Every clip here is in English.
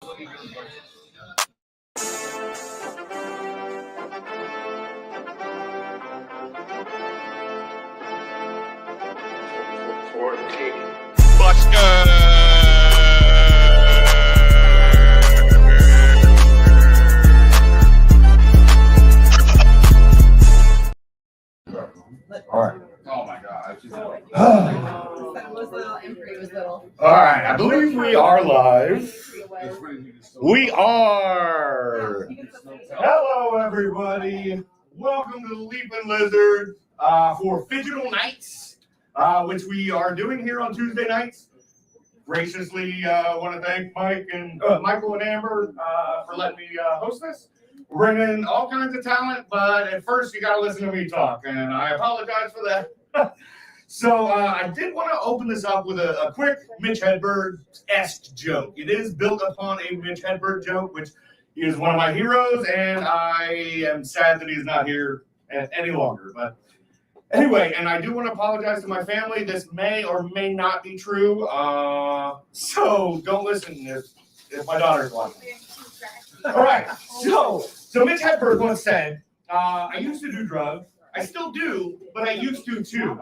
All right. Oh my God. All right. I believe we are live. We are. Hello, everybody. Welcome to the Leaping Lizard for Phygital Nights, which we are doing here on Tuesday nights. Graciously want to thank Michael and Amber for letting me host this. We're bringing in all kinds of talent, but at first you got to listen to me talk, and I apologize for that. So I did want to open this up with a quick Mitch Hedberg-esque joke. It is built upon a Mitch Hedberg joke, which he is one of my heroes, and I am sad that he's not here any longer. But anyway, and I do want to apologize to my family. This may or may not be true, so don't listen if my daughter's watching. All right, so Mitch Hedberg once said, I used to do drugs. I still do, but I used to too.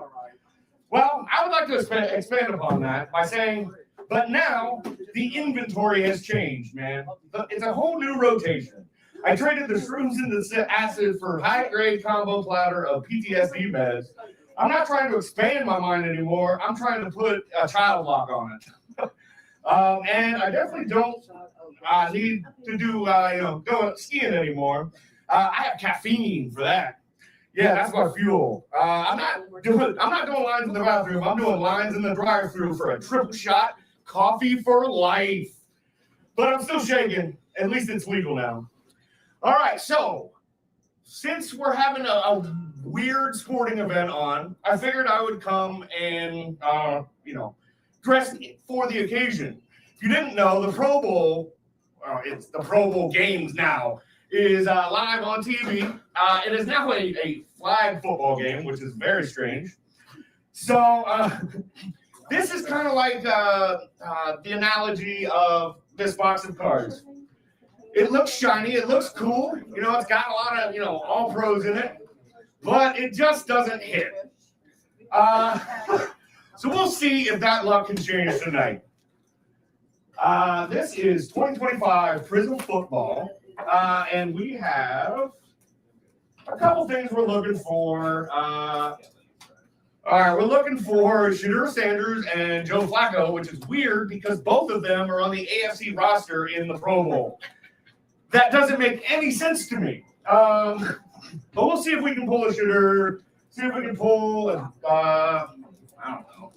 Well, I would like to expand upon that by saying, but now the inventory has changed, man. It's a whole new rotation. I traded the shrooms into acid for high-grade combo platter of PTSD meds. I'm not trying to expand my mind anymore. I'm trying to put a child lock on it. And I definitely don't need to do, go skiing anymore. I have caffeine for that. Yeah, that's my fuel. I'm not doing lines in the bathroom. I'm doing lines in the drive-thru for a triple shot, coffee for life. But I'm still shaking. At least it's legal now. All right, so since we're having a weird sporting event on, I figured I would come and, dress for the occasion. If you didn't know, the Pro Bowl, it's the Pro Bowl games now, is live on TV. It is now a flag football game, which is very strange. So this is kind of like the analogy of this box of cards. It looks shiny. It looks cool. It's got a lot of, all pros in it, but it just doesn't hit. So we'll see if that luck can change tonight. This is 2025 Prism Football. And we have a couple things we're looking for. All right, we're looking for Shedeur Sanders and Joe Flacco, which is weird because both of them are on the AFC roster in the Pro Bowl. That doesn't make any sense to me. But we'll see if we can pull a Shedeur. See if we can pull I don't know.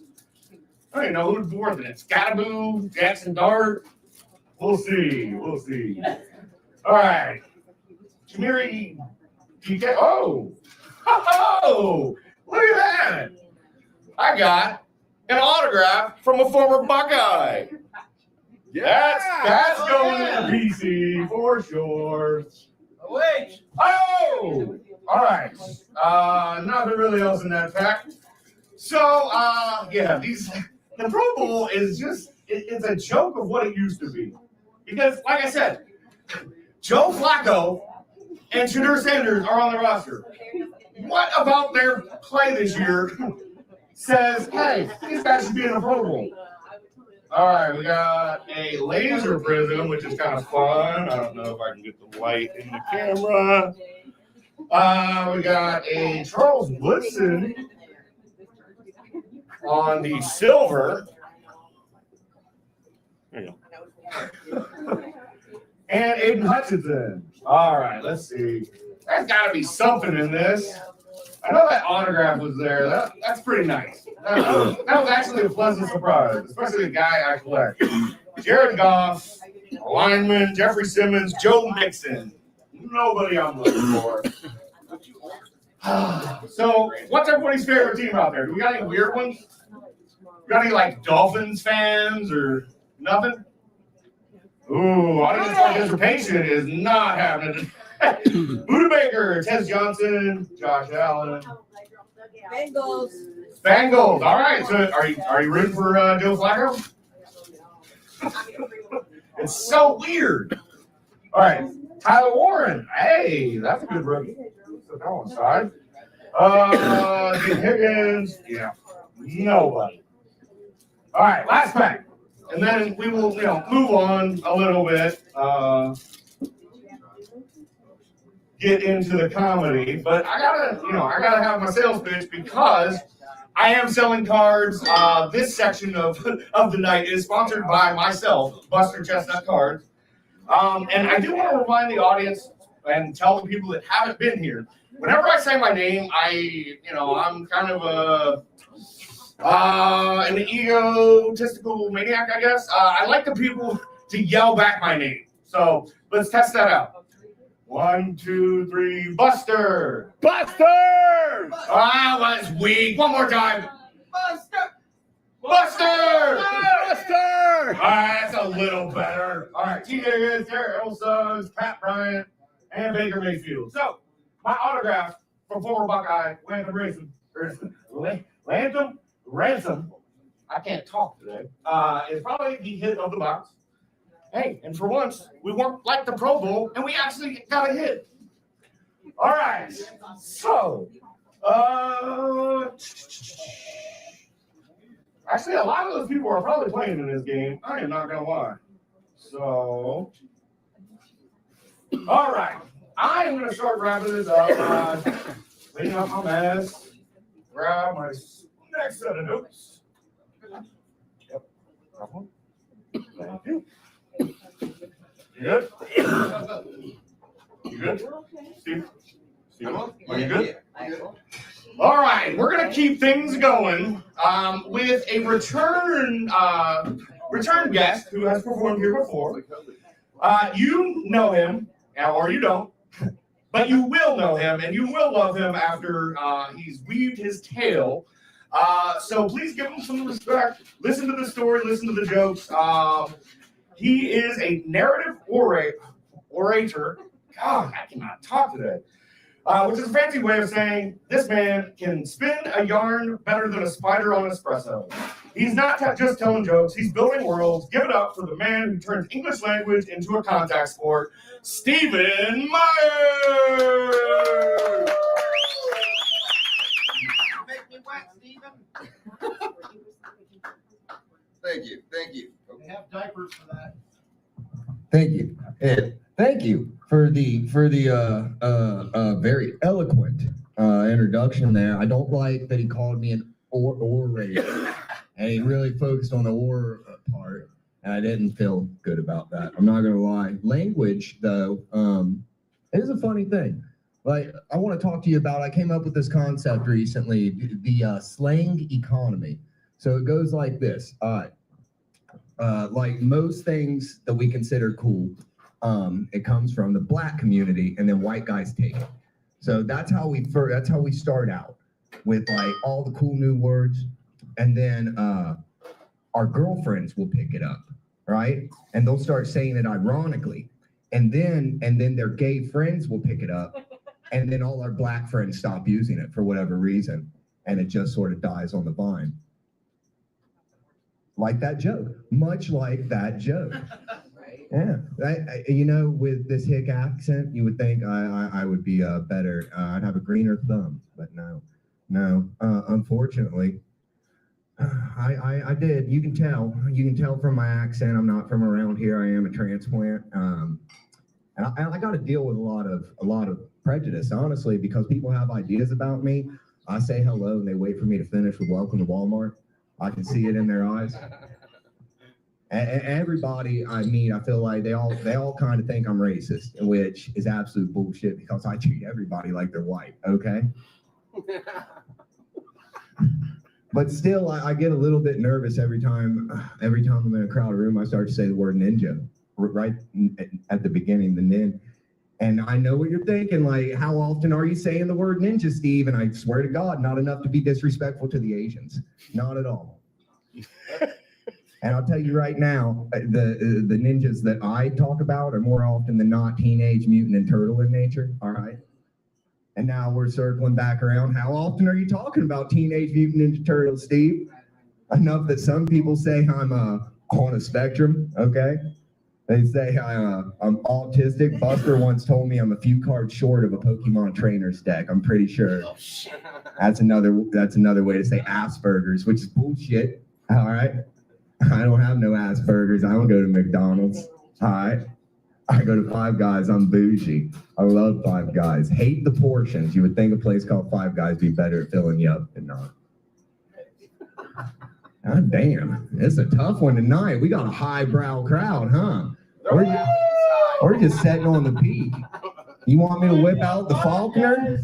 I don't even know who's more than it. Scattaboo, Jackson Dart. We'll see. All right. Jamiri, oh, look at that. I got an autograph from a former Buckeye. That's going in the PC for sure. Wait. Oh, all right. Nothing really else in that pack. So, the Pro Bowl is just, it's a joke of what it used to be. Because, like I said, Joe Flacco and Shedeur Sanders are on the roster. What about their play this year says, hey, these guys should be in the Pro Bowl? All right, we got a laser prism, which is kind of fun. I don't know if I can get the light in the camera. We got a Charles Woodson on the silver. There you go. And Aiden Hutchinson. All right, let's see. There's got to be something in this. I know that autograph was there. That's pretty nice. That was actually a pleasant surprise, especially the guy I collect. Jared Goff, lineman, Jeffrey Simmons, Joe Mixon. Nobody I'm looking for. So, what's everybody's favorite team out there? Do we got any weird ones? Got any, Dolphins fans or nothing? Ooh, audience participation is not happening. Buda Baker, Tess Johnson, Josh Allen. Bengals. All right. So are you rooting for Joe Flacco? It's so weird. All right, Tyler Warren. Hey, that's a good rookie. Put that on side. Jim Higgins. Yeah, nobody. All right, last pack, and then we will, move on a little bit. Get into the comedy, but I gotta have my sales pitch because I am selling cards. This section of the night is sponsored by myself, Buster Chestnut Cards. And I do want to remind the audience and tell the people that haven't been here. Whenever I say my name, I'm kind of an egotistical maniac, I guess. I like the people to yell back my name. So let's test that out. 1, 2, 3, Buster! Buster! That's weak. One more time. Buster! Buster! Buster! That's a little better. All right, T. Higgins, Terrell Suggs, Pat Bryant, and Baker Mayfield. So, my autograph from former Buckeye, Ransom, I can't talk today, is probably the hit of the box. Hey, and for once, we weren't like the Pro Bowl, and we actually got a hit. All right, so, actually, a lot of those people are probably playing in this game. I am not going to lie. So, all right, I'm going to start wrapping this up. Clean up my mess, grab my next set of notes. Yep. Thank you. You good? You good? Steve? Are you good? All right, we're gonna keep things going with a return guest who has performed here before. You know him, or you don't, but you will know him, and you will love him after he's weaved his tale. So please give him some respect. Listen to the story. Listen to the jokes. He is a narrative orator. God, I cannot talk today. Which is a fancy way of saying this man can spin a yarn better than a spider on espresso. He's not just telling jokes, he's building worlds. Give it up for the man who turns English language into a contact sport, Stephen Meyer! Make me wet, Stephen. Thank you. We have diapers for that. Thank you. And thank you for the very eloquent introduction there. I don't like that he called me an orator, and he really focused on the or part, and I didn't feel good about that. I'm not gonna lie. Language, though, is a funny thing. Like, I want to talk to you about. I came up with this concept recently, the slang economy. So it goes like this. Like most things that we consider cool, it comes from the Black community, and then white guys take it. So that's how we start out with like all the cool new words, and then our girlfriends will pick it up, right? And they'll start saying it ironically, and then their gay friends will pick it up, and then all our Black friends stop using it for whatever reason, and it just sort of dies on the vine. Like that joke, much like that joke. Yeah, with this hick accent, you would think I would be better. I'd have a greener thumb, but no. Unfortunately, I did. You can tell from my accent. I'm not from around here. I am a transplant, and I got to deal with a lot of prejudice, honestly, because people have ideas about me. I say hello, and they wait for me to finish with "Welcome to Walmart." I can see it in their eyes. And everybody I meet, I feel like they all kind of think I'm racist, which is absolute bullshit because I treat everybody like they're white, okay? But still, I get a little bit nervous every time I'm in a crowded room. I start to say the word ninja right at the beginning, the nin. And I know what you're thinking, like, how often are you saying the word ninja, Steve? And I swear to God, not enough to be disrespectful to the Asians. Not at all. And I'll tell you right now, the ninjas that I talk about are more often than not Teenage Mutant and Turtle in nature, all right? And now we're circling back around. How often are you talking about Teenage Mutant Ninja Turtles, Steve? Enough that some people say I'm on a spectrum, okay? They say I'm autistic. Buster once told me I'm a few cards short of a Pokemon trainer's deck. I'm pretty sure. That's another way to say Asperger's, which is bullshit. All right. I don't have no Asperger's. I don't go to McDonald's. All right. I go to Five Guys. I'm bougie. I love Five Guys. Hate the portions. You would think a place called Five Guys be better at filling you up than not. God damn. It's a tough one tonight. We got a highbrow crowd, huh? We're just sitting on the peak. You want me to whip out the Faulkner?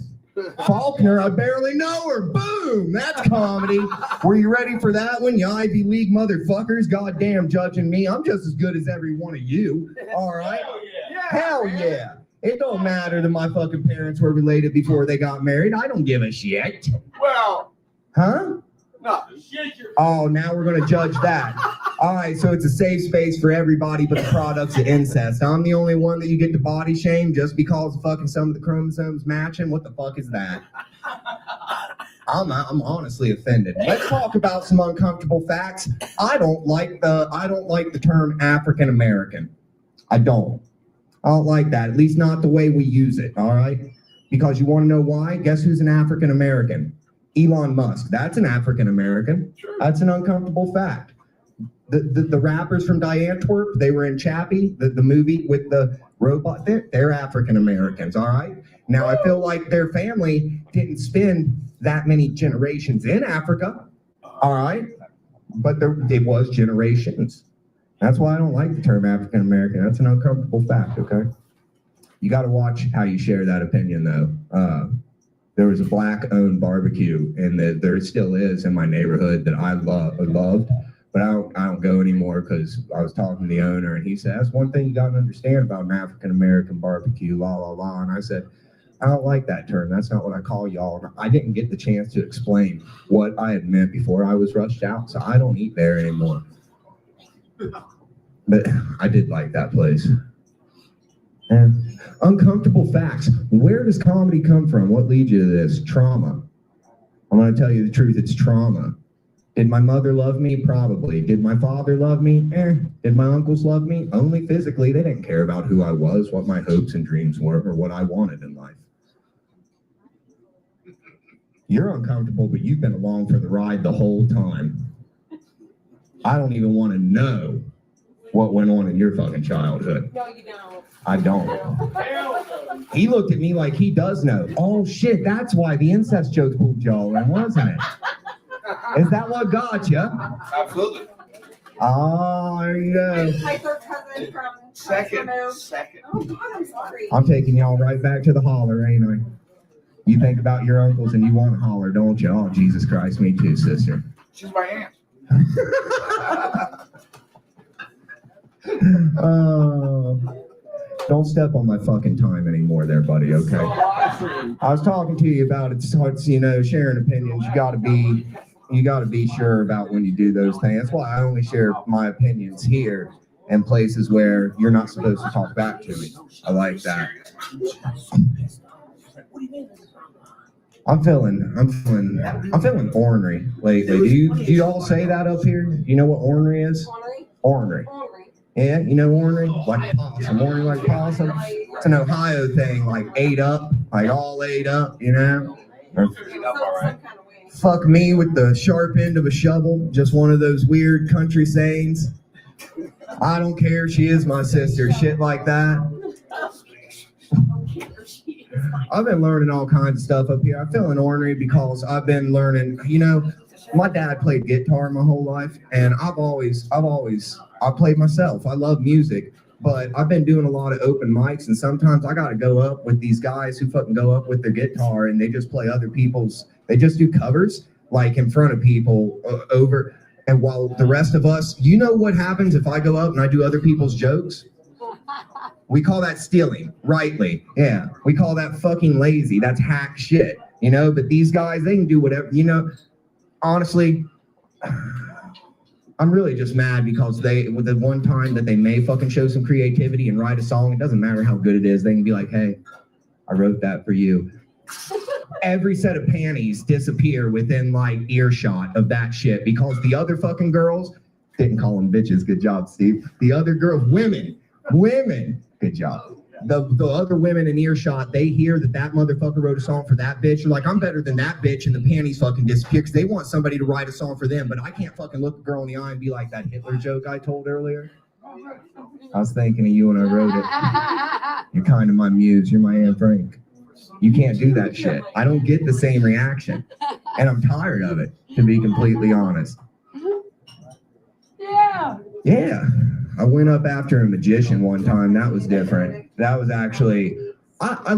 Faulkner, I barely know her. Boom! That's comedy. Were you ready for that one, you Ivy League motherfuckers? Goddamn judging me. I'm just as good as every one of you. All right? Hell yeah. It don't matter that my fucking parents were related before they got married. I don't give a shit. Well, Huh? no. Oh, now we're going to judge that. All right, so it's a safe space for everybody but the products of incest. I'm the only one that you get to body shame just because fucking some of the chromosomes matching? What the fuck is that? I'm honestly offended. Let's talk about some uncomfortable facts. I don't like the term African American. I don't like that, at least not the way we use it, all right? Because you want to know why? Guess who's an African American? Elon Musk. That's an African American. That's an uncomfortable fact. The rappers from Diantwerp, they were in Chappie, the movie with the robot. They're African Americans, all right? Now, I feel like their family didn't spend that many generations in Africa, all right? But it was generations. That's why I don't like the term African American. That's an uncomfortable fact, okay? You got to watch how you share that opinion, though. There was a black-owned barbecue, and there still is in my neighborhood that I loved. But I don't go anymore because I was talking to the owner, and he said, that's one thing you got to understand about an African-American barbecue, la, la, la. And I said, I don't like that term. That's not what I call y'all. I didn't get the chance to explain what I had meant before I was rushed out, so I don't eat there anymore. But I did like that place. And uncomfortable facts. Where does comedy come from? What leads you to this? Trauma. I'm going to tell you the truth. It's trauma. Did my mother love me? Probably. Did my father love me? Did my uncles love me? Only physically. They didn't care about who I was, what my hopes and dreams were, or what I wanted in life. You're uncomfortable, but you've been along for the ride the whole time. I don't even want to know what went on in your fucking childhood. No, you don't. I don't. He looked at me like he does know. Oh shit, that's why the incest jokes pulled y'all in, wasn't it? Is that what got you? Absolutely. Oh, there you go. My third cousin from Second. Oh God, I'm sorry. I'm taking y'all right back to the holler, ain't I? You think about your uncles and you want to holler, don't you? Oh, Jesus Christ, me too, sister. She's my aunt. Don't step on my fucking time anymore there, buddy, okay? I was talking to you about it's sharing opinions. You gotta be sure about when you do those things. That's why I only share my opinions here in places where you're not supposed to talk back to me. I like that. I'm feeling ornery lately. Do you all say that up here? Do you know what ornery is? Ornery. Yeah, you know ornery? Like possum. Ornery like possum. It's an Ohio thing, like ate up, like all ate up, you know? Or, fuck me with the sharp end of a shovel. Just one of those weird country sayings. I don't care, she is my sister. Shit like that. I've been learning all kinds of stuff up here. I'm feeling ornery because I've been learning, my dad played guitar my whole life, and I played myself. I love music, but I've been doing a lot of open mics, and sometimes I got to go up with these guys who fucking go up with their guitar, and they just play other people's, they just do covers, like in front of people over, and while the rest of us, you know what happens if I go up and I do other people's jokes? We call that stealing, rightly. Yeah, we call that fucking lazy. That's hack shit, but these guys, they can do whatever, honestly, I'm really just mad because with the one time that they may fucking show some creativity and write a song, it doesn't matter how good it is. They can be like, hey, I wrote that for you. Every set of panties disappear within like earshot of that shit because the other fucking girls, didn't call them bitches, good job, Steve. The other girls, women, Women, good job. The other women in earshot, they hear that motherfucker wrote a song for that bitch. They're like, I'm better than that bitch, and the panties fucking disappear because they want somebody to write a song for them. But I can't fucking look a girl in the eye and be like that Hitler joke I told earlier. I was thinking of you when I wrote it. You're kind of my muse. You're my Anne Frank. You can't do that shit. I don't get the same reaction. And I'm tired of it, to be completely honest. Yeah. I went up after a magician one time. That was different. That was actually, I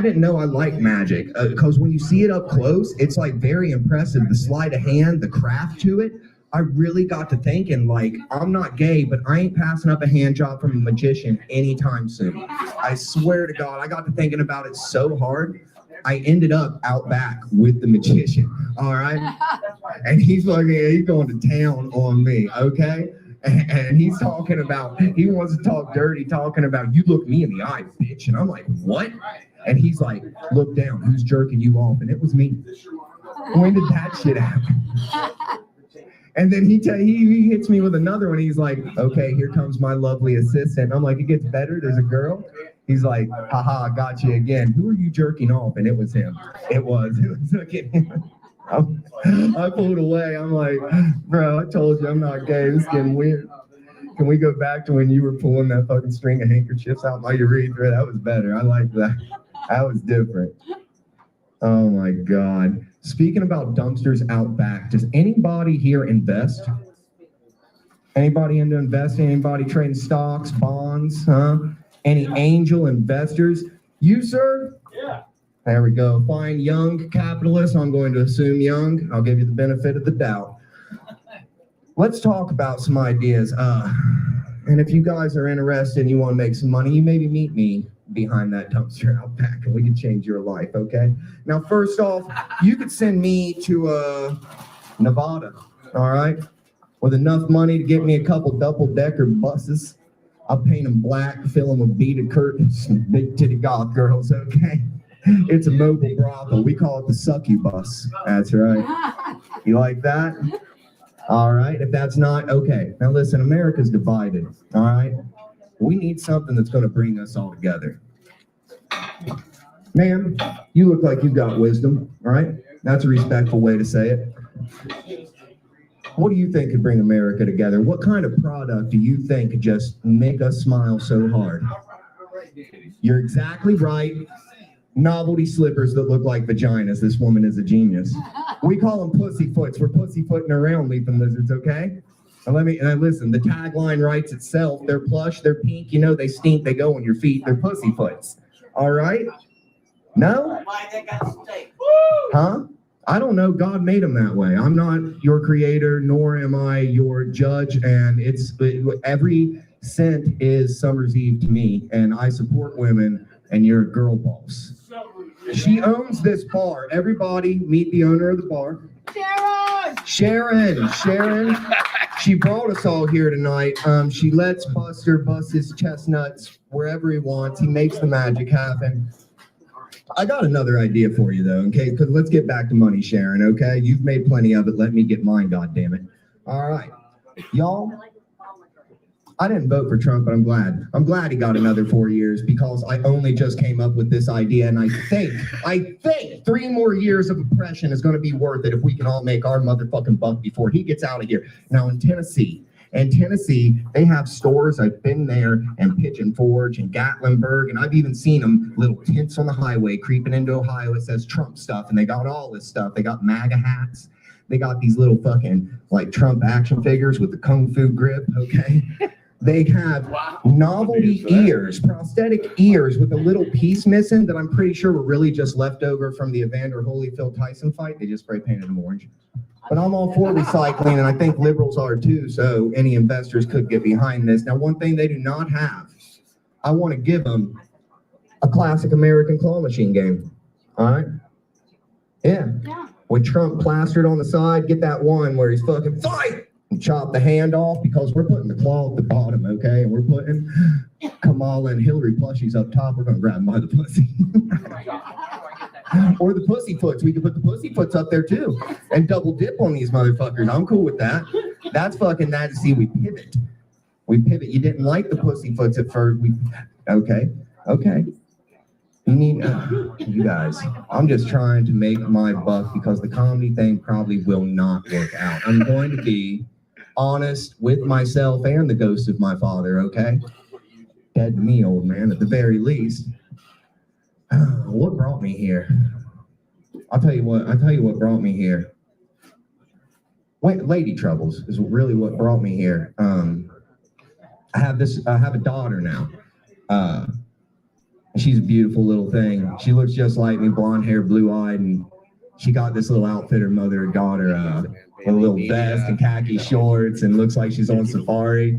didn't know I liked magic. Because when you see it up close, it's like very impressive. The sleight of hand, the craft to it. I really got to thinking, like, I'm not gay, but I ain't passing up a hand job from a magician anytime soon. I swear to God, I got to thinking about it so hard. I ended up out back with the magician, all right? And he's going to town on me, okay? And he's talking about, he wants to talk dirty, talking about, you look me in the eye, bitch. And I'm like, what? And he's like, look down, who's jerking you off? And it was me. When did that shit happen? And then he hits me with another one. He's like, okay, here comes my lovely assistant. I'm like, it gets better. There's a girl. He's like, haha, got you again. Who are you jerking off? And it was him. It was look at him. I pulled away. I'm like, bro, I told you I'm not gay. This is getting weird. Can we go back to when you were pulling that fucking string of handkerchiefs out while you read through it? That was better. I like that. That was different. Oh my God. Speaking about dumpsters out back, does anybody here invest? Anybody into investing? Anybody trading stocks, bonds, huh? Any angel investors? You, sir? Yeah. There we go. Fine, young capitalist. I'm going to assume young. I'll give you the benefit of the doubt. Let's talk about some ideas. And if you guys are interested and you want to make some money, you maybe meet me behind that dumpster out back and we can change your life, okay? Now, first off, you could send me to Nevada, all right? With enough money to get me a couple double-decker buses. I'll paint them black, fill them with beaded curtains, big titty goth girls, okay? It's a mobile brothel. We call it the succubus. That's right. You like that? All right. If that's not, okay. Now listen, America's divided, all right? We need something that's going to bring us all together. Ma'am, you look like you've got wisdom, all right? That's a respectful way to say it. What do you think could bring America together? What kind of product do you think could just make us smile so hard? You're exactly right. Novelty slippers that look like vaginas. This woman is a genius. We call them pussyfoots. We're pussyfooting around, leaping lizards, okay? And listen, the tagline writes itself. They're plush, they're pink, you know they stink, they go on your feet, they're pussyfoots. All right? No? Why they got steak? Huh? I don't know. God made them that way. I'm not your creator, nor am I your judge, and every cent is Summer's Eve to me, and I support women, and you're a girl boss. She owns this bar. Everybody meet the owner of the bar. Sharon. She brought us all here tonight. She lets Buster bust his chestnuts wherever he wants. He makes the magic happen. I got another idea for you, though, okay? Because let's get back to money, Sharon, okay? You've made plenty of it. Let me get mine, goddammit. All right. Y'all, I didn't vote for Trump, but I'm glad. I'm glad he got another 4 years because I only just came up with this idea, and I think 3 more years of oppression is going to be worth it if we can all make our motherfucking buck before he gets out of here. Now, in Tennessee, they have stores. I've been there, and Pigeon Forge and Gatlinburg, and I've even seen them, little tents on the highway creeping into Ohio. It says Trump stuff, and they got all this stuff. They got MAGA hats. They got these little fucking, like, Trump action figures with the Kung Fu grip, okay? They have novelty ears, prosthetic ears with a little piece missing that I'm pretty sure were really just left over from the Evander Holyfield Tyson fight. They just spray painted them orange. But I'm all for recycling, and I think liberals are too, so any investors could get behind this. Now, one thing they do not have, I want to give them a classic American claw machine game. All right? Yeah. With Trump plastered on the side, get that one where he's fucking fight and chop the hand off because we're putting the claw at the bottom, okay? And we're putting Kamala and Hillary plushies up top. We're going to grab them by the pussy. Or the pussyfoots. We can put the pussyfoots up there too and double dip on these motherfuckers. I'm cool with that. That's fucking that to see we pivot. We pivot. You didn't like the Pussyfoots at first. Okay. You need, you guys, I'm just trying to make my buck because the comedy thing probably will not work out. I'm going to be honest with myself and the ghost of my father, okay? Dead to me, old man, at the very least. What brought me here? I'll tell you what brought me here. Wait, lady troubles is really what brought me here. I have a daughter now. She's a beautiful little thing. She looks just like me, blonde hair, blue eyed, and she got this little outfit her mother got her with a little vest and khaki shorts, and looks like she's on safari.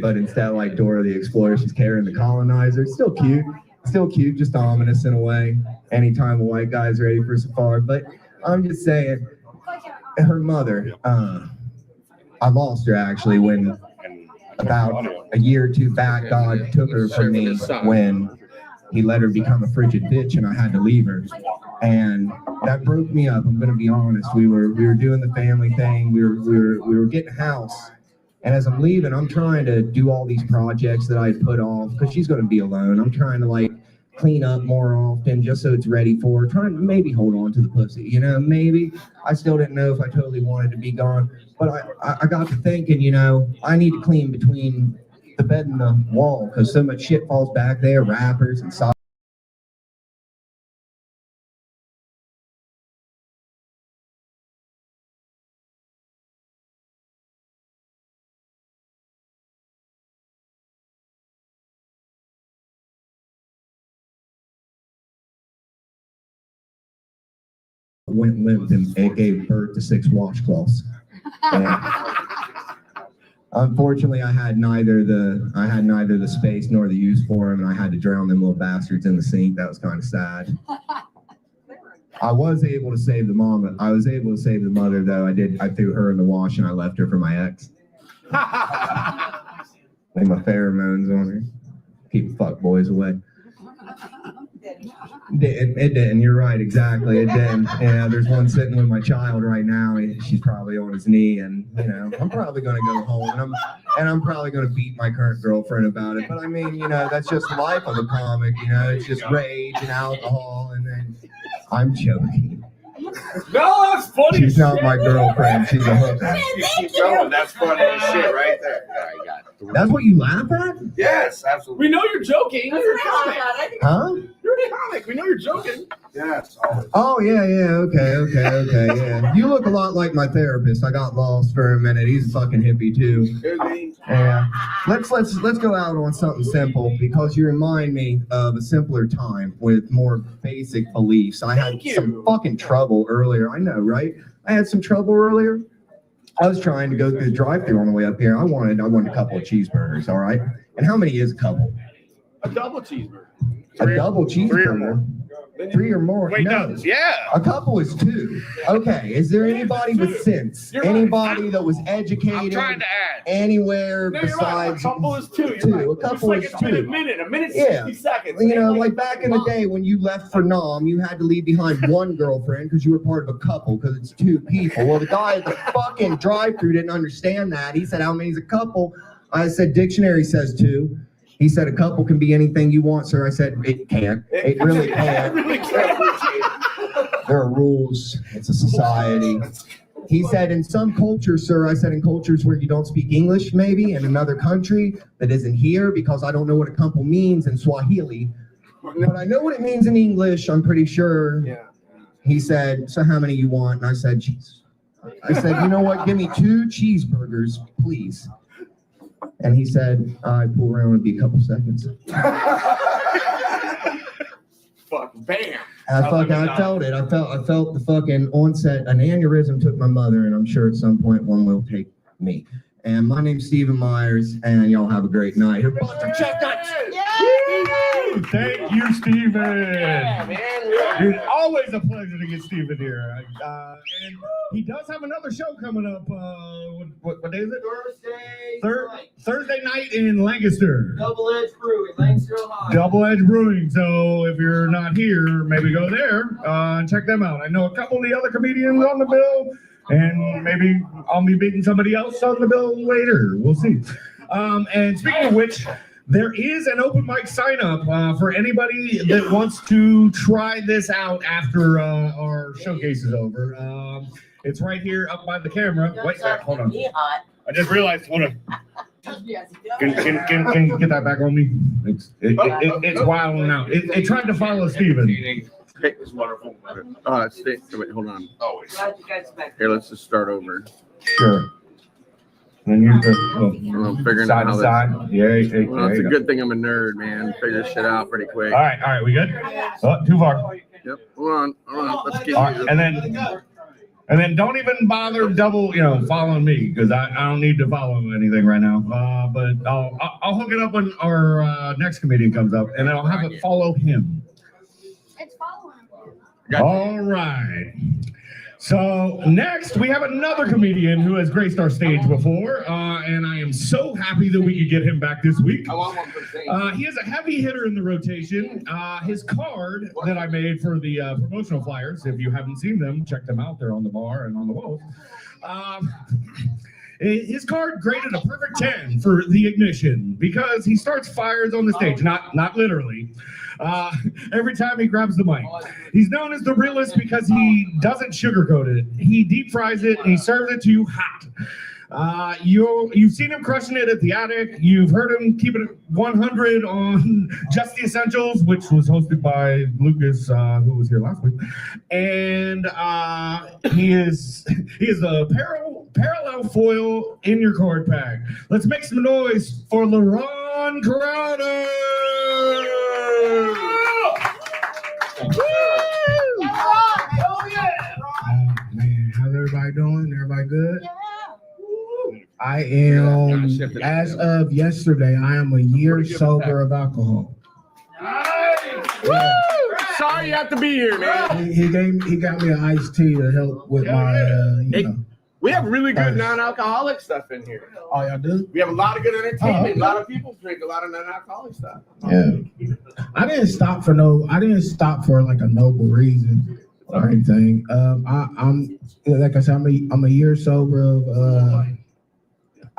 But instead of like Dora the Explorer, she's carrying the colonizer. Still cute, just ominous in a way. Anytime a white guy's ready for safari. But I'm just saying, her mother, I lost her actually when about a year or two back, God took her from me when he let her become a frigid bitch, and I had to leave her. And that broke me up. I'm gonna be honest. We were doing the family thing. We were getting a house. And as I'm leaving, I'm trying to do all these projects that I put off because she's gonna be alone. I'm trying to like clean up more often just so it's ready for her. Trying to maybe hold on to the pussy, you know, maybe. I still didn't know if I totally wanted to be gone. But I got to thinking, you know, I need to clean between the bed and the wall because so much shit falls back there, wrappers and socks. Went limp and it gave birth to 6 washcloths. Unfortunately, I had neither the space nor the use for them, and I had to drown them little bastards in the sink. That was kind of sad. I was able to save the mom. I was able to save the mother, though. I threw her in the wash and I left her for my ex. Lay my pheromones on her. Keep fuck boys away. It didn't. You're right. Exactly. It didn't. Yeah, there's one sitting with my child right now. She's probably on his knee, and you know, I'm probably gonna go home, and I'm probably gonna beat my current girlfriend about it. But I mean, you know, that's just the life of a comic. You know, it's just rage and alcohol, and then I'm joking. No, that's funny. She's not my girlfriend. She's a hooker. Keep going. That's funny as shit right there. That's what you laugh at? Yes, absolutely. We know you're joking. You're a comic. Huh? You're a comic. We know you're joking. Yes. Oh yeah. Okay. Yeah. You look a lot like my therapist. I got lost for a minute. He's a fucking hippie too. Yeah. Let's go out on something simple because you remind me of a simpler time with more basic beliefs. I had some fucking trouble earlier. I know, right? I had some trouble earlier. I was trying to go through the drive-thru on the way up here. I wanted a couple of cheeseburgers, all right? And how many is a couple? A double cheeseburger. A double cheeseburger? 3 or more. Wait, no. Yeah. A couple is 2. Okay. Is there anybody with sense? Anybody that was educated? I'm trying to add. Anywhere No, besides? Right. A couple is 2. A couple like is it's 2. Been a minute, 60 seconds. You know, like back in the day when you left for Nam, you had to leave behind one girlfriend because you were part of a couple because it's 2 people. Well, the guy at the fucking drive-thru didn't understand that. He said, "How many's a couple?" I said, "Dictionary says 2." He said, "A couple can be anything you want, sir." I said, "It can't. It really can't. There are rules. It's a society." He said, "In some cultures, sir," I said, "in cultures where you don't speak English, maybe, in another country that isn't here, because I don't know what a couple means in Swahili, but I know what it means in English, I'm pretty sure." Yeah. He said, "So how many you want?" And I said, "Jeez." I said, "You know what? Give me 2 cheeseburgers, please." And he said, "I pull around, it'll be a couple seconds." Fuck, bam. I felt it. I felt the fucking onset. An aneurysm took my mother, and I'm sure at some point one will take me. And my name's Stephen Myers, and y'all have a great night. Here, Chestnut. Thank you, Stephen. Yeah, man. It's always a pleasure to get Stephen here. And he does have another show coming up. What day is it? Thursday night in Lancaster. Double Edge Brewing, Lancaster, Ohio. Double Edge Brewing. So if you're not here, maybe go there and check them out. I know a couple of the other comedians on the bill, and maybe I'll be beating somebody else on the bill later. We'll see. And speaking of which, there is an open mic sign up for anybody that wants to try this out after our showcase is over. It's right here up by the camera. Wait, hold on. I just realized. Hold on. Can you get that back on me? It's wilding out. It tried to follow Steven. Pick this wonderful. Wait, hold on. Always. Here, let's just start over. Sure. And you're I'm figuring side out to how side. Yeah, well, it's a good thing I'm a nerd, man. Figure shit out pretty quick. All right, we good? Oh, too far. Yep. Hold on. Let's get. All right, and then don't even bother double, following me because I don't need to follow anything right now. But I'll hook it up when our next comedian comes up, and then I'll have it follow him. It's following him. All right. So next we have another comedian who has graced our stage before, and I am so happy that we could get him back this week. He is a heavy hitter in the rotation. His card that I made for the promotional flyers, if you haven't seen them, check them out. They're on the bar and on the walls. His card graded a perfect 10 for the ignition because he starts fires on the stage, not literally. Every time he grabs the mic. He's known as the realist because he doesn't sugarcoat it. He deep fries it and he serves it to you hot. You've seen him crushing it at the Attic. You've heard him keep it 100 on Just the Essentials, which was hosted by Lucas, who was here last week. And he is a parallel foil in your card pack. Let's make some noise for LeRon Crowder. Man, how's everybody doing? Everybody good? I am, as of yesterday, I am a year sober of alcohol. Yeah. Sorry you have to be here, man. He got me an iced tea to help with my, We have really good non-alcoholic stuff in here. Oh, y'all do? We have a lot of good entertainment. Okay. A lot of people drink a lot of non-alcoholic stuff. Yeah. I didn't stop for like a noble reason or anything. I'm like I said, I'm a year sober of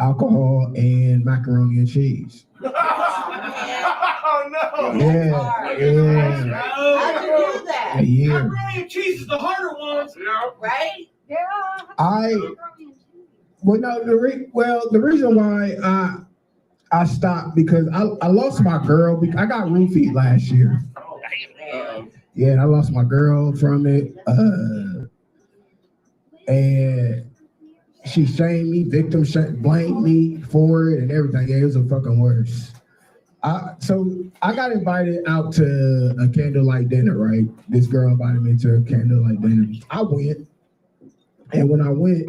alcohol and macaroni and cheese. Oh no! Yeah. How'd you do that? A year. Macaroni and cheese is the harder ones. Yeah. Right? Yeah. The reason why I stopped because I lost my girl. I got roofied last year. Yeah, and I lost my girl from it. And she shamed me, blamed me for it and everything. Yeah, it was the fucking worst. So I got invited out to a candlelight dinner, right? This girl invited me to a candlelight dinner. I went. And when I went,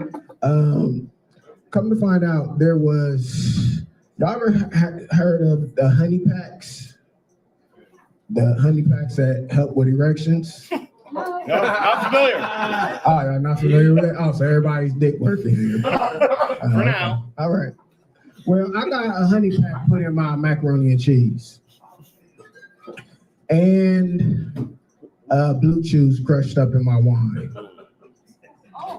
come to find out, there was, y'all ever heard of the honey packs? The honey packs that help with erections? No, not familiar. Oh, y'all not familiar with it? Oh, so everybody's dick working here. For now. All right. Well, I got a honey pack put in my macaroni and cheese. And blue chews crushed up in my wine.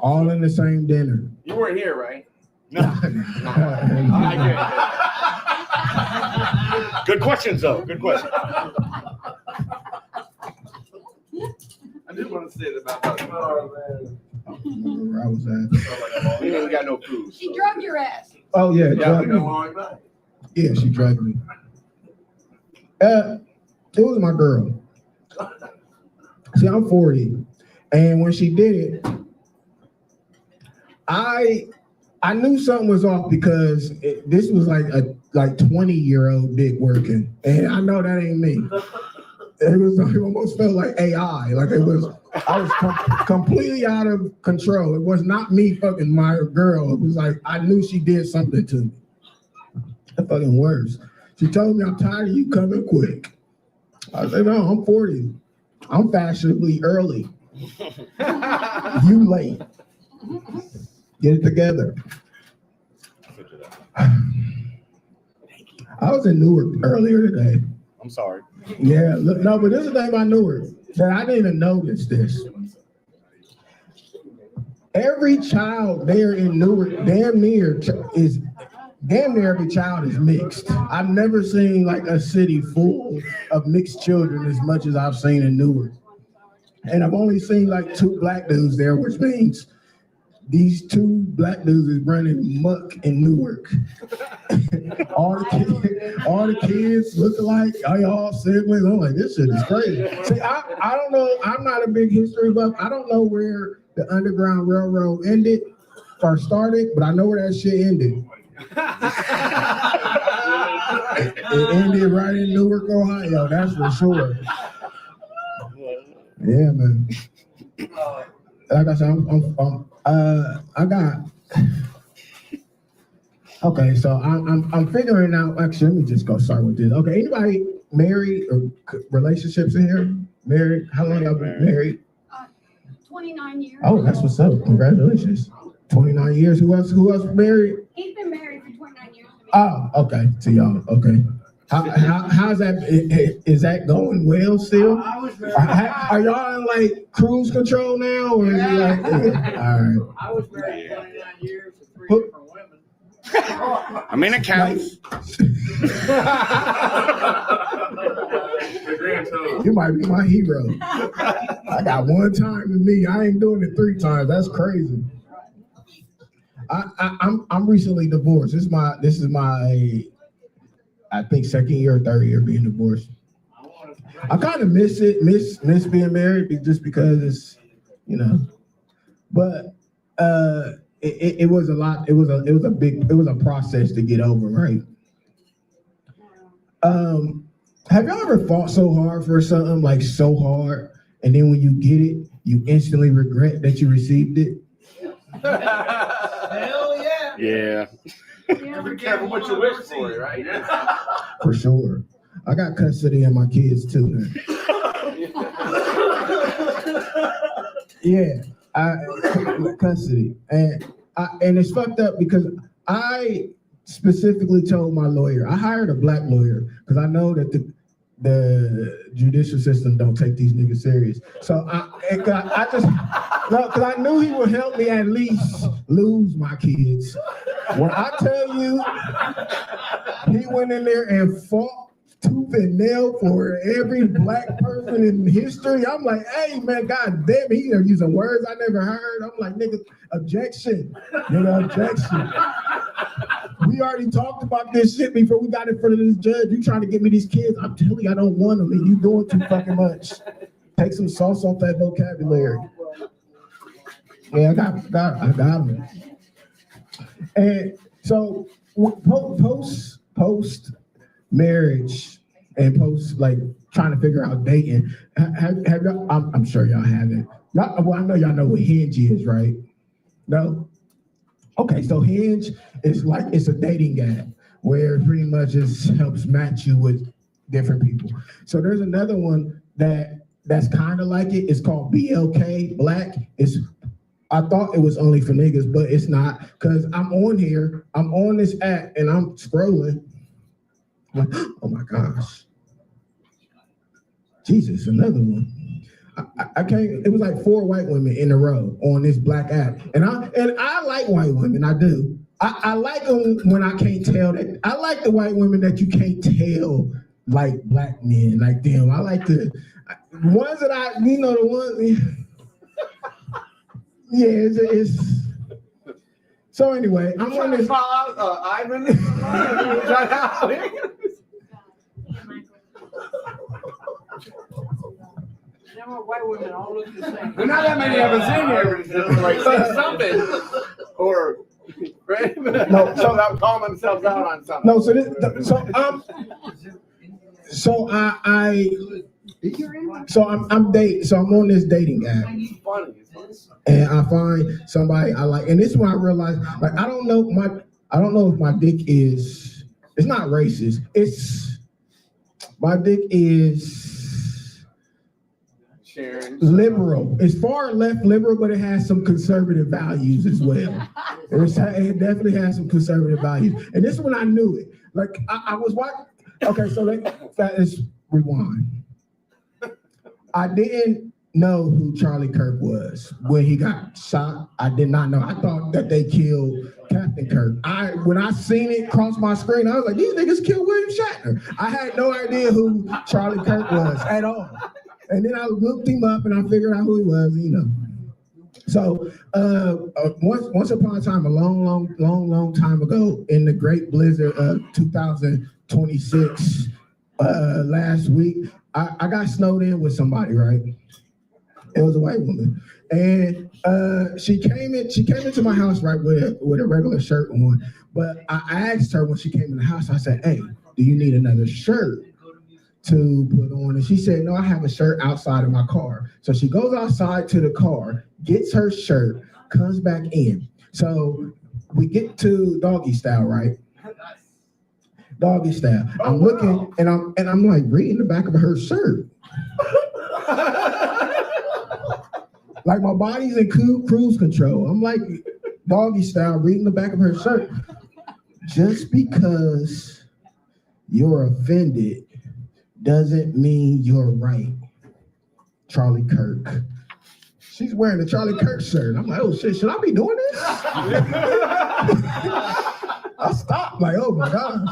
All in the same dinner. You weren't here, right? No. Good questions, though. Good question. I did want to say it about that. Oh, man. I don't remember where I was at. We ain't got no proof. She drugged your ass. Oh, yeah. Yeah, she drugged me. It was my girl. See, I'm 40. And when she did it, I knew something was off because this was like a 20-year-old dick working, and I know that ain't me. It almost felt like AI, like I was completely out of control. It was not me fucking my girl. It was like I knew she did something to me. The fucking worst. She told me, "I'm tired of you coming quick." I said, "No, I'm 40. I'm fashionably early. You late. Get it together." I was in Newark earlier today. I'm sorry. Yeah, look, no, but this is the thing about Newark that I didn't even notice this. Every child there in Newark, damn near, is damn near every child is mixed. I've never seen like a city full of mixed children as much as I've seen in Newark. And I've only seen like 2 black dudes there, which means these 2 black dudes is running muck in Newark. all the kids look alike. Are y'all siblings? I'm like, this shit is crazy. See, I don't know. I'm not a big history buff. I don't know where the Underground Railroad ended or started, but I know where that shit ended. It ended right in Newark, Ohio. That's for sure. Yeah, man. Like I said, Okay, so I'm figuring out. Actually, let me just go start with this. Okay, anybody married or relationships in here? Married? How long y'all been married? 29 years. Oh, that's what's up. Congratulations. 29 years. Who else married? He's been married for 29 years. Oh, okay. To y'all. Okay. How's that? Is that going well still? Are y'all in like cruise control now, or is it like? All right. I was married 29 years to 3 different women. I mean, it counts. You might be my hero. I got 1 time in me. I ain't doing it 3 times. That's crazy. I'm recently divorced. This is my I think 2nd year or 3rd year being divorced. I kind of miss being married just because it's, but it was a lot. It was a process to get over, right? Have y'all ever fought so hard for something, like so hard, and then when you get it, you instantly regret that you received it? Hell yeah. Yeah. Be careful what you wish for, right? For sure. I got custody of my kids too now. Yeah, custody, and it's fucked up because I specifically told my lawyer. I hired a black lawyer because I know that the judicial system don't take these niggas serious. So because I knew he would help me at least lose my kids. When I tell you, he went in there and fought tooth and nail for every black person in history. I'm like, hey man, god damn it, he using words I never heard. I'm like, nigga, objection, objection. We already talked about this shit before we got in front of this judge. You trying to get me these kids? I'm telling you, I don't want them, and you doing too fucking much. Take some sauce off that vocabulary. Yeah, I got them. And so post marriage and post like trying to figure out dating. Have y'all? I'm sure y'all haven't. Well, I know y'all know what Hinge is, right? No. Okay, so Hinge is like it's a dating app where pretty much it helps match you with different people. So there's another one that's kind of like it. It's called BLK Black. I thought it was only for niggas, but it's not, because I'm on here, I'm on this app, and I'm scrolling. I'm like, oh my gosh. Jesus, another one. I can't, it was like 4 white women in a row on this black app. And I like white women, I do. I like them when I can't tell that. I like the white women that you can't tell like black men, like them. I like the ones that the ones, yeah, it's so anyway, I'm on this. Ivan. White women all look the same. There's not that many of us in here, but it's like say something. Or right? No, so that call themselves out on something. No, I'm dating. So I'm on this dating app, and I find somebody I like, and this is when I realized, like, I don't know if my dick is. It's not racist. My dick is liberal. It's far left liberal, but it has some conservative values as well. It definitely has some conservative values. And this is when I knew it. Like I was watching. Okay, so let's rewind. I didn't know who Charlie Kirk was when he got shot. I did not know. I thought that they killed Captain Kirk. When I seen it cross my screen, I was like, these niggas killed William Shatner. I had no idea who Charlie Kirk was at all. And then I looked him up and I figured out who he was, you know. So once upon a time, a long time ago, in the great blizzard of 2026, last week, I got snowed in with somebody, right? It was a white woman. And she came into my house, right, with a regular shirt on. But I asked her when she came in the house, I said, hey, do you need another shirt to put on? And she said, no, I have a shirt outside of my car. So she goes outside to the car, gets her shirt, comes back in. So we get to doggy style, right? Doggy style. I'm looking and I'm like reading the back of her shirt. Like my body's in cruise control. I'm like doggy style, reading the back of her shirt. Just because you're offended doesn't mean you're right. Charlie Kirk. She's wearing a Charlie Kirk shirt. I'm like, oh shit, should I be doing this? I stopped, like, oh my God.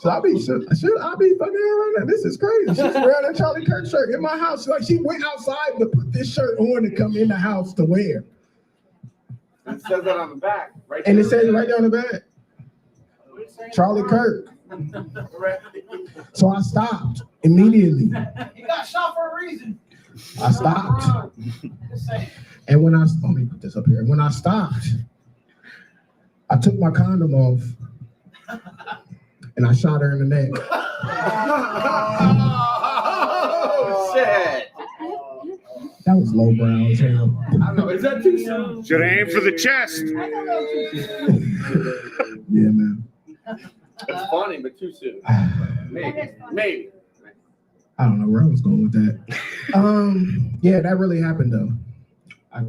Should I be fucking around that? This is crazy. She's wearing a Charlie Kirk shirt in my house. Like she went outside to put this shirt on to come in the house to wear. It says that on the back, right? And it says it right there on the back. Charlie Kirk. So I stopped immediately. You got shot for a reason. I stopped. And when let me put this up here. When I stopped, I took my condom off and I shot her in the neck. Oh, shit. That was lowbrow as hell. I don't know. Is that too soon? Should aim for the chest. Yeah, man. It's funny, but too soon. Maybe. I don't know where I was going with that. Yeah, that really happened though.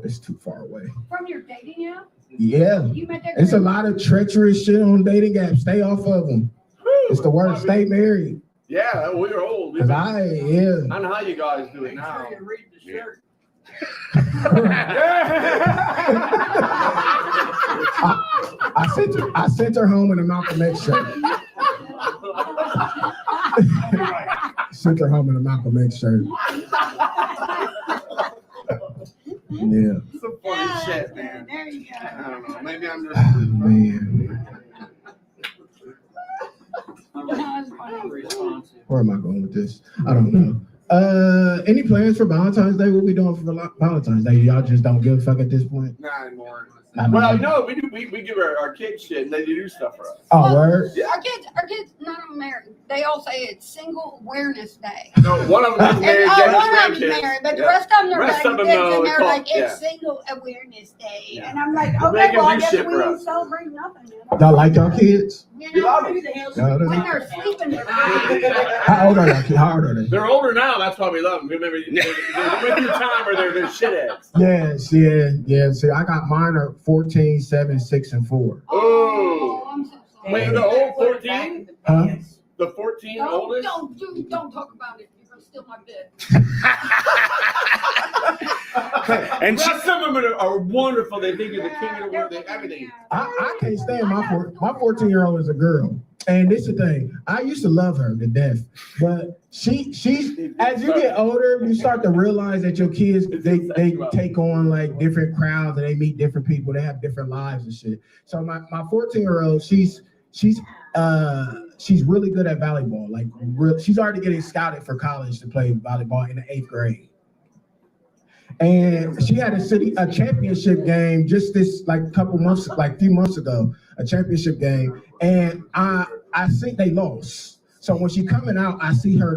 It's too far away. From your dating app? Yeah. You met that It's a girl? lot of treacherous shit on dating apps. Stay off of them. It's the worst. Stay married. Yeah, we're old. Cause I don't know how you guys do it now. Read the shirt. I sent her home in a Malcolm X shirt. Sent her home in a Malcolm X shirt. Yeah. Some funny shit, man. There you go. I don't know. Maybe I'm just. Man. That was funny. Where am I going with this? I don't know. Any plans for Valentine's Day? What we doing for Valentine's Day? Y'all just don't give a fuck at this point? Not anymore. Not Well, anymore. no, we do. We give our kids shit, and they do stuff for us. Oh, word? Our kids, none of them married. They all say it's Single Awareness Day. No, one of them is And, married. one of grandkids. them's married, but the Yeah. rest of them are Rest like of them kids, know and they're it's like, called- it's Single Awareness Day. Yeah. And I'm like, We're okay, making well, I new guess shit we for didn't us. celebrate nothing. Y'all like y'all kids? You We know, love who them. the hell's Yeah, when they're sleeping. How old are y'all? How old are they? They're older now. That's why we love them. Remember, they went through time where they're shitheads. Yes, yeah. See, I got mine are 14, 7, 6, and 4. Oh. I'm so sorry. Wait, the old 14? Huh? The 14 oldest? Don't talk about it. You're gonna steal my bed. And she, Rest of them are wonderful. They think you're the king of the world. They everything. I can't stand my 14-year-old is a girl. And this is the thing. I used to love her to death, but she's as you get older, you start to realize that your kids they take on like different crowds and they meet different people. They have different lives and shit. So my 14-year-old, she's really good at volleyball. Like she's already getting scouted for college to play volleyball in the 8th grade. And she had a championship game just this few months ago, a championship game. And I think they lost. So when she coming out, I see her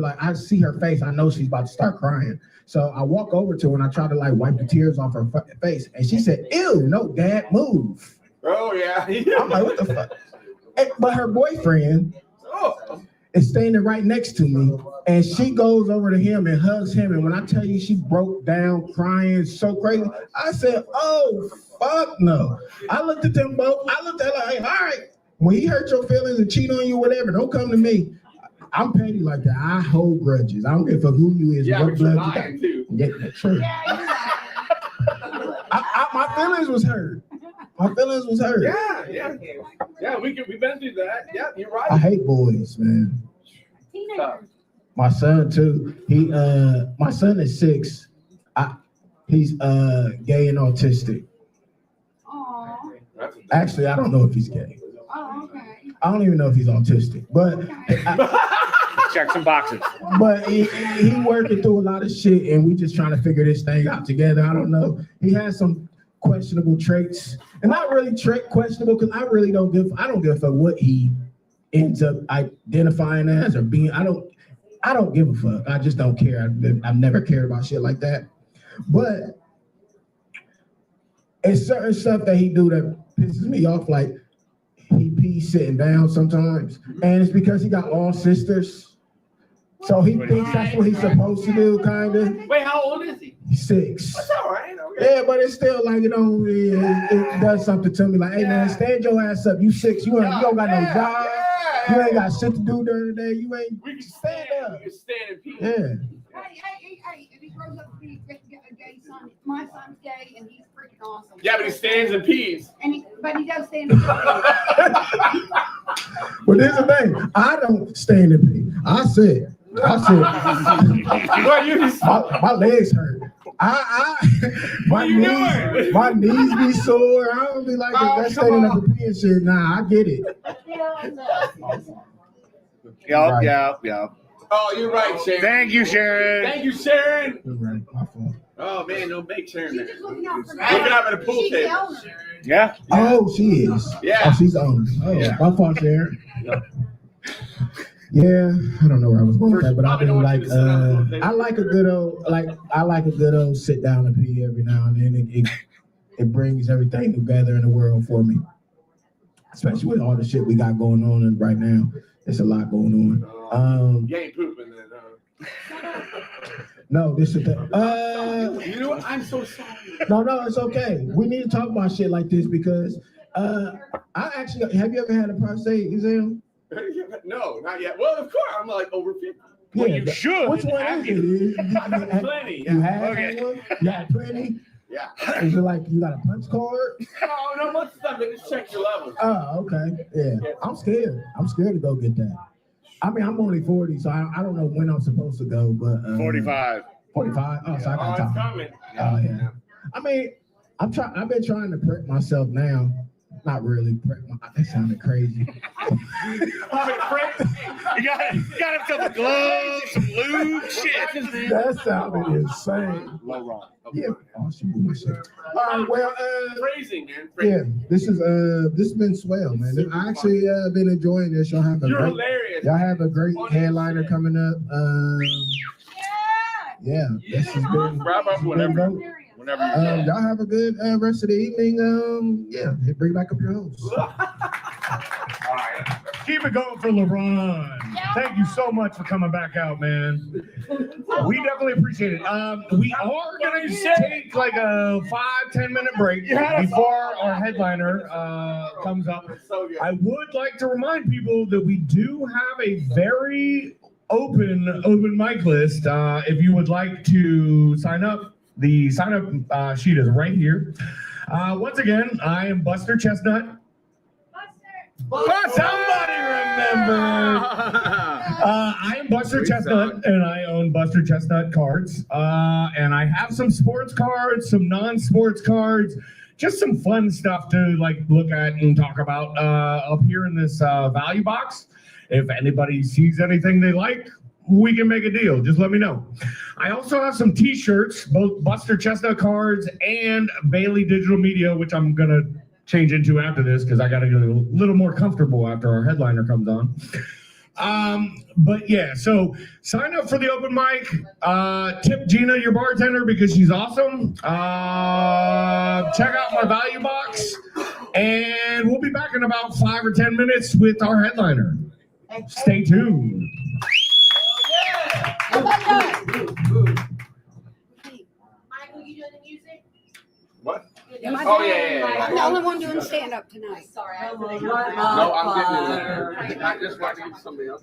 face. I know she's about to start crying. So I walk over to her and I try to like wipe the tears off her face. And she said, "Ew, no, Dad, move." Oh, yeah. I'm like, what the fuck? But her boyfriend is standing right next to me, and she goes over to him and hugs him. And when I tell you she broke down crying so crazy, I said, "Oh, fuck no." I looked at them both. I looked at her like, all right, when he hurt your feelings and cheat on you, whatever, don't come to me. I'm petty like that. I hold grudges. I don't give a fuck who you is. Yeah, what but you're blood you got. lying, too. Yeah, that's true. My feelings was hurt. My feelings was hurt. Yeah. We've been through that. Yeah, you're right. I hate boys, man. Teenagers. My son too. My son is 6. He's gay and autistic. Aw. Actually, I don't know if he's gay. Oh, okay. I don't even know if he's autistic, but Check some boxes. but he working through a lot of shit, and we just trying to figure this thing out together. I don't know. He has some questionable traits, and not really questionable because I don't give a fuck what he ends up identifying as or being. I don't give a fuck. I just don't care. I've never cared about shit like that. But it's certain stuff that he do that pisses me off. Like he pees sitting down sometimes, and it's because he got all sisters. So he thinks that's what he's supposed to do, kind of. Wait, how old is he? He's 6. That's all right. Okay. Yeah, but it's still like, it does something to me. Like, hey man, stand your ass up. You 6. You don't got no job. You ain't got shit to do during the day. You ain't. We can stand up. We can stand and pee. Yeah. Hey, if he grows up to be a gay son, my son's gay and he's freaking awesome. Yeah, but he stands and pees. But he does stand and pee. But here's the thing. I don't stand and pee. I sit. What you just My legs hurt. My knees be sore. I don't be like that standing up and peeing shit. Nah, I get it. Yep. Oh, you're right, Sharon. Thank you, Sharon. Thank you, Sharon. You're right. My fault. Oh man, don't make Sharon She's there. just looking out for Looking up at a pool She's the table. owner. Yeah. Oh, she is. Yeah. Oh, she's on. Oh, my fault, Sharon. Yeah, I don't know where I was going with that, but I've been like, I like a good old sit down and pee every now and then. It brings everything together in the world for me, especially with all the shit we got going on right now. There's a lot going on. You ain't pooping then, No, this is the. You know what? I'm so sorry. No, it's okay. We need to talk about shit like this because I actually have you ever had a prostate exam? No, not yet. Well, of course, I'm like over 50. Well, Yeah, you should. Which one is it? Plenty. You had Okay. one? You had plenty? Yeah. Is it like you got a punch card? No, much stuff. They just check your levels. Oh, okay. Yeah. I'm scared. I'm scared to go get that. I mean, I'm only 40, so I don't know when I'm supposed to go, but 45. 45? Oh, so I Oh, got it's time. coming. Oh, yeah. I mean, I've been trying to prep myself now. Not really prep. That sounded crazy. You got himself a glove, some lube, shit. That sounded insane. LeRon. Yeah. Oh, she moved my shit. All right. Well, Phrasing, man. yeah. Phrasing. This has been swell, man. I actually been enjoying this. Y'all have You're hilarious. a great headliner coming up. Yeah. This has been. Wrap up whenever. great. Whenever you Y'all have a good rest of the evening. Yeah, bring back up your host. All right. Keep it going for LeRon. Thank you so much for coming back out, man. We definitely appreciate it. We are going to take like a 5-10 minute break before our headliner comes up. So good. I would like to remind people that we do have a very open mic list. If you would like to sign up, the sign-up sheet is right here. Once again, I am Buster Chestnut. Somebody remember. I am Buster Chestnut, and I own Buster Chestnut cards. And I have some sports cards, some non-sports cards, just some fun stuff to like look at and talk about up here in this value box. If anybody sees anything they like, we can make a deal. Just let me know. I also have some t-shirts, both Buster Chestnut cards and Bailey Digital Media, which I'm going to change into after this because I got to get a little more comfortable after our headliner comes on. But yeah, so sign up for the open mic. Tip Gina, your bartender, because she's awesome. Check out my value box. And we'll be back in about 5 or 10 minutes with our headliner. Stay tuned. Michael, you doing the music? What? Am I Oh, doing- yeah. I'm the only one doing stand-up tonight. Sorry, I No, I'm getting it. I just want to give somebody else.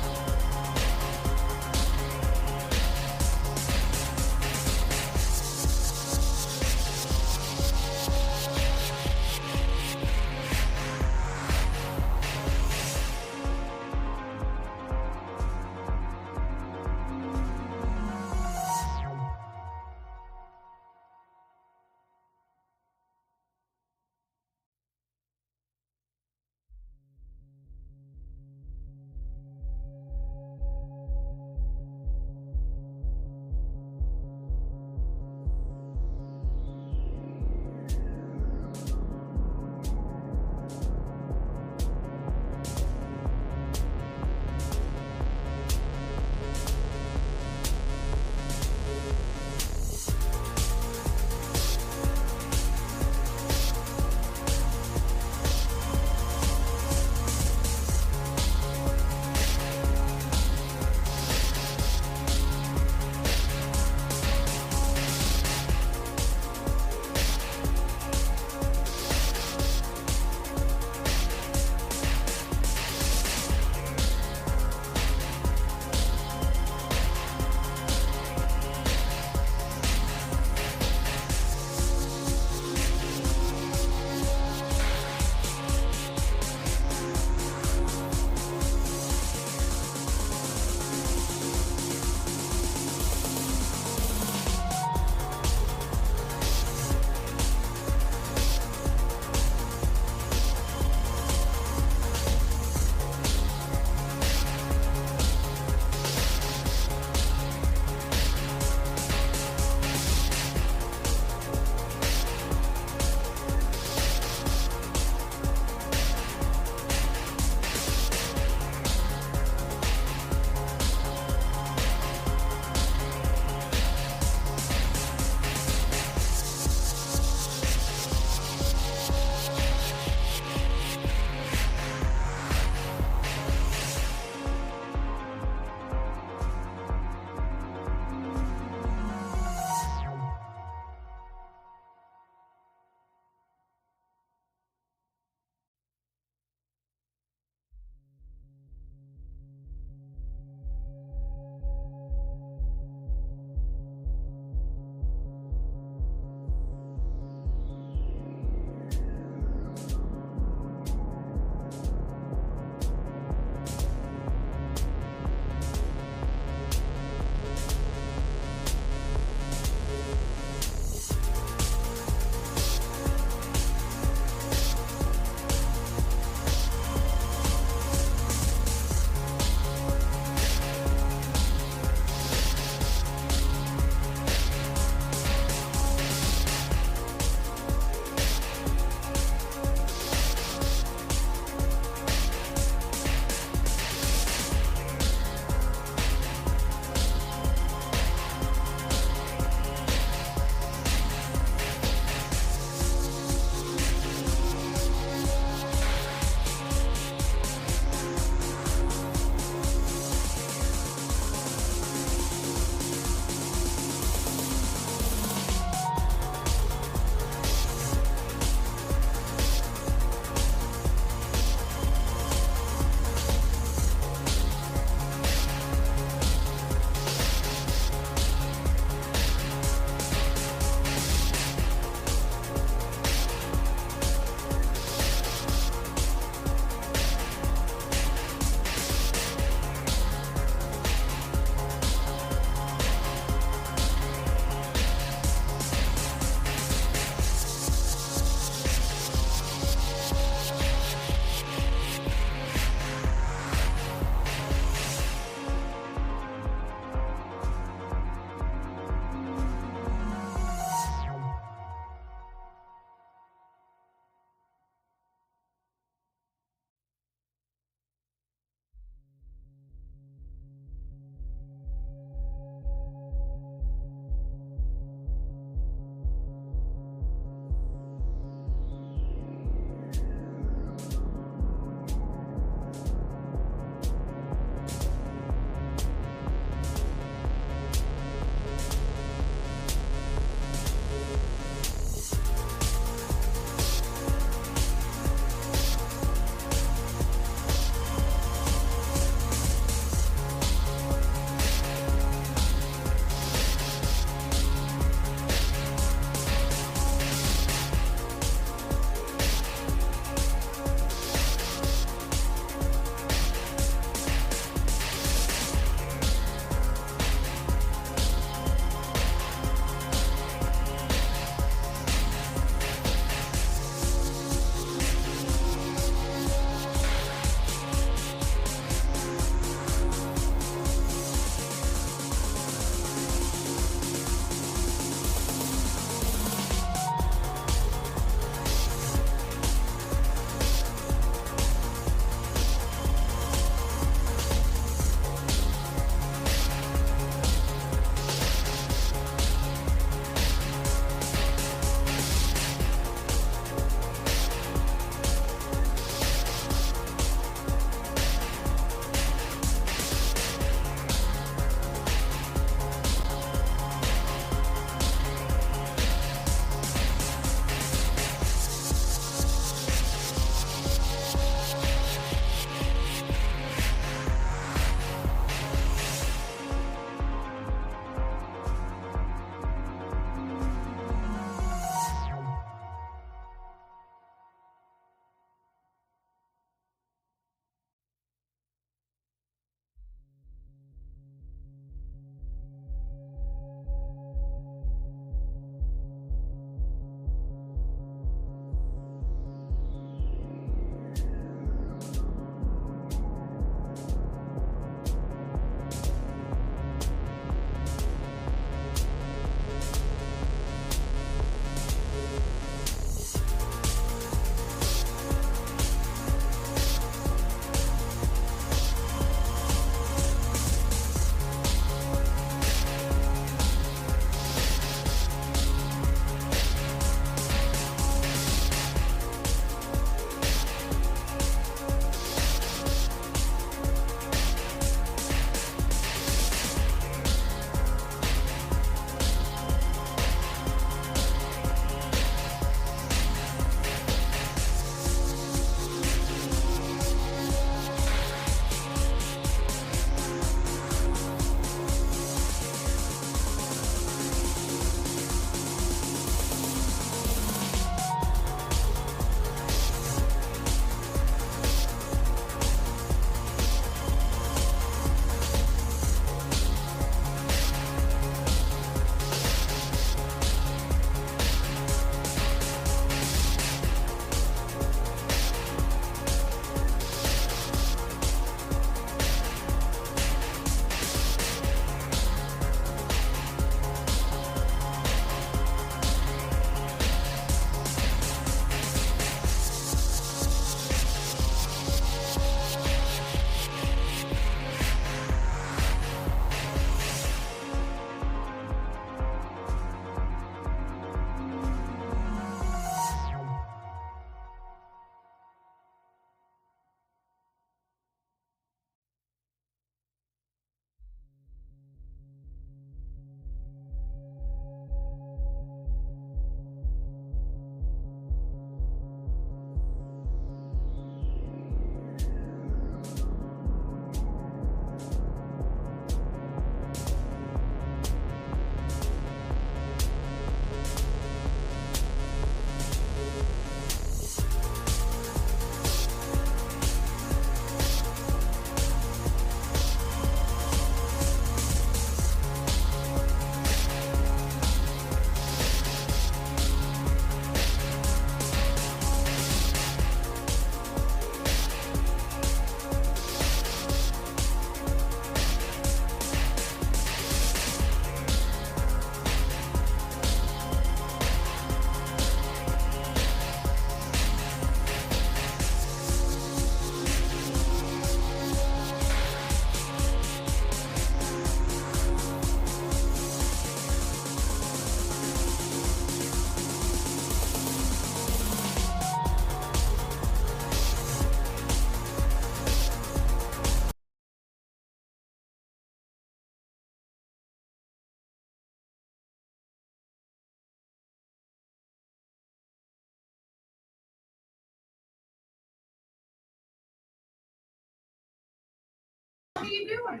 you doing?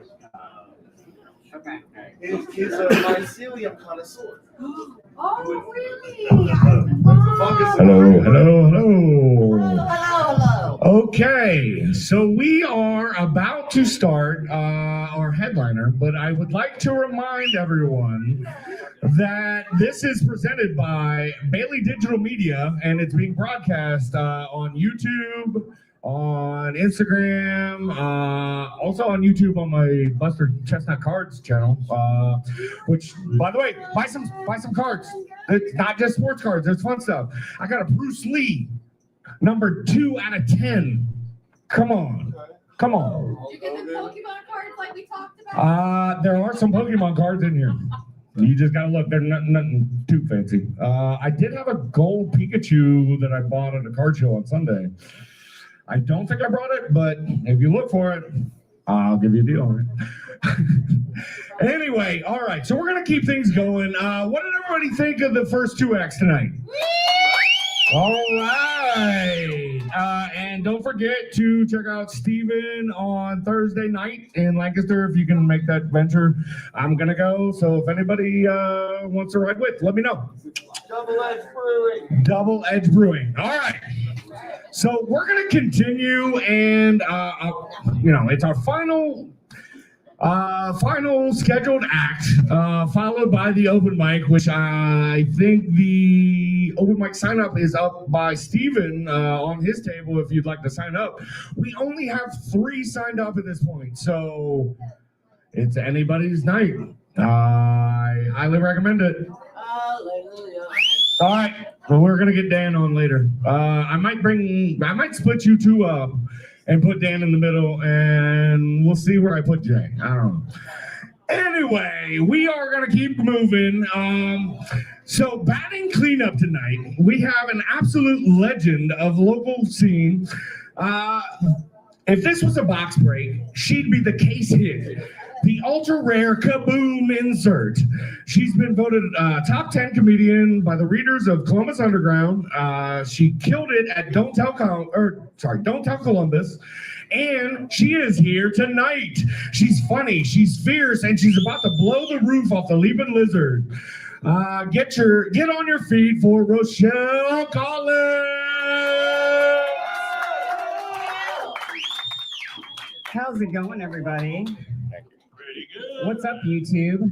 Is a mycelium connoisseur. Oh, really? Hello, hello, hello. Hello. Okay, so we are about to start our headliner, but I would like to remind everyone that this is presented by Bailey Digital Media, and it's being broadcast on YouTube, on Instagram, also on YouTube on my Buster Chestnut Cards channel. Which, by the way, buy some cards. It's not just sports cards. There's fun stuff. I got a Bruce Lee, number 2 out of 10. Come on. Did you get the Pokemon cards like we talked about? There are some Pokemon cards in here. You just gotta look. They're nothing too fancy. I did have a gold Pikachu that I bought at a card show on Sunday. I don't think I brought it, but if you look for it, I'll give you a deal on it. Anyway, all right. So we're gonna keep things going. What did everybody think of the first 2 acts tonight? All right. And don't forget to check out Steven on Thursday night in Lancaster. If you can make that venture, I'm going to go. So if anybody wants to ride with, let me know. Double Edge Brewing. All right. So we're going to continue. And, it's our final scheduled act, followed by the open mic, which I think the open mic sign up is up by Steven on his table if you'd like to sign up. We only have 3 signed up at this point, so it's anybody's night. I highly recommend it. Hallelujah. All right, well, we're gonna get Dan on later. I might split you 2 up and put Dan in the middle, and we'll see where I put Jay. I don't know. Anyway, we are going to keep moving. So batting cleanup tonight, we have an absolute legend of local scene. If this was a box break, she'd be the case hit. The ultra rare Kaboom insert. She's been voted top 10 comedian by the readers of Columbus Underground. She killed it at Don't Tell Columbus. And she is here tonight. She's funny, she's fierce, and she's about to blow the roof off the Leaping Lizard. Get on your feet for Rochelle Collins. How's it going, everybody? What's up, YouTube?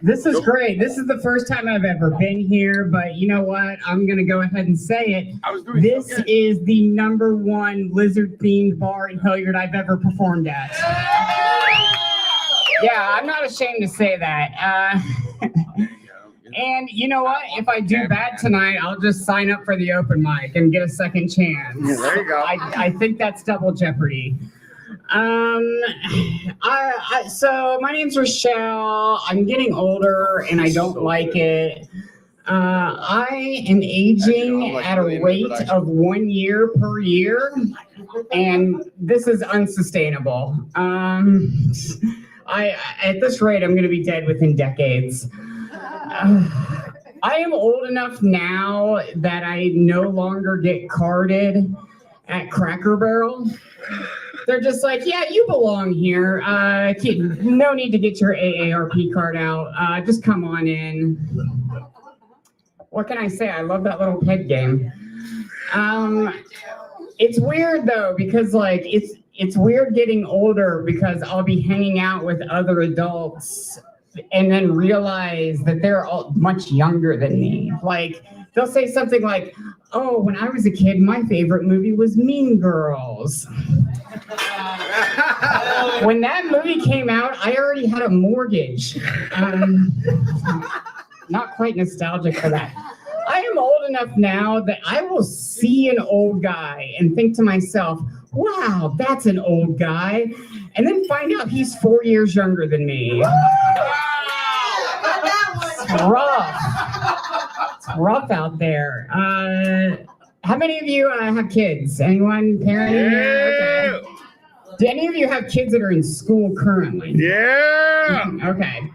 This is great. This is the first time I've ever been here, but you know what? I'm going to go ahead and say it. This is the #1 lizard-themed bar in Hilliard I've ever performed at. Yeah, I'm not ashamed to say that. And you know what? If I do bad tonight, I'll just sign up for the open mic and get a second chance. Yeah, there you go. I think that's double jeopardy. So my name's Rochelle. I'm getting older and I don't like it. I am aging at a rate of 1 year per year, and this is unsustainable. At this rate, I'm going to be dead within decades. I am old enough now that I no longer get carded at Cracker Barrel. They're just like, yeah, you belong here. No need to get your AARP card out. Just come on in. What can I say? I love that little peg game. It's weird though, because like it's weird getting older because I'll be hanging out with other adults and then realize that they're all much younger than me. Like they'll say something like, oh, when I was a kid, my favorite movie was Mean Girls. When that movie came out, I already had a mortgage. Not quite nostalgic for that. I am old enough now that I will see an old guy and think to myself, wow, that's an old guy. And then find out he's 4 years younger than me. It's rough. It's rough out there. How many of you have kids? Anyone parent? Yeah. Okay. Do any of you have kids that are in school currently? Yeah. Okay.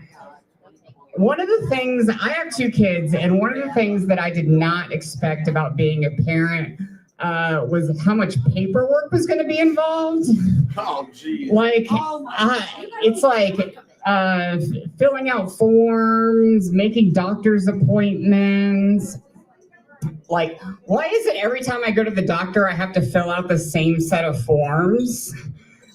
One of the things, I have 2 kids, and one of the things that I did not expect about being a parent was how much paperwork was going to be involved. Oh, geez. Like, it's like filling out forms, making doctor's appointments. Like, why is it every time I go to the doctor, I have to fill out the same set of forms?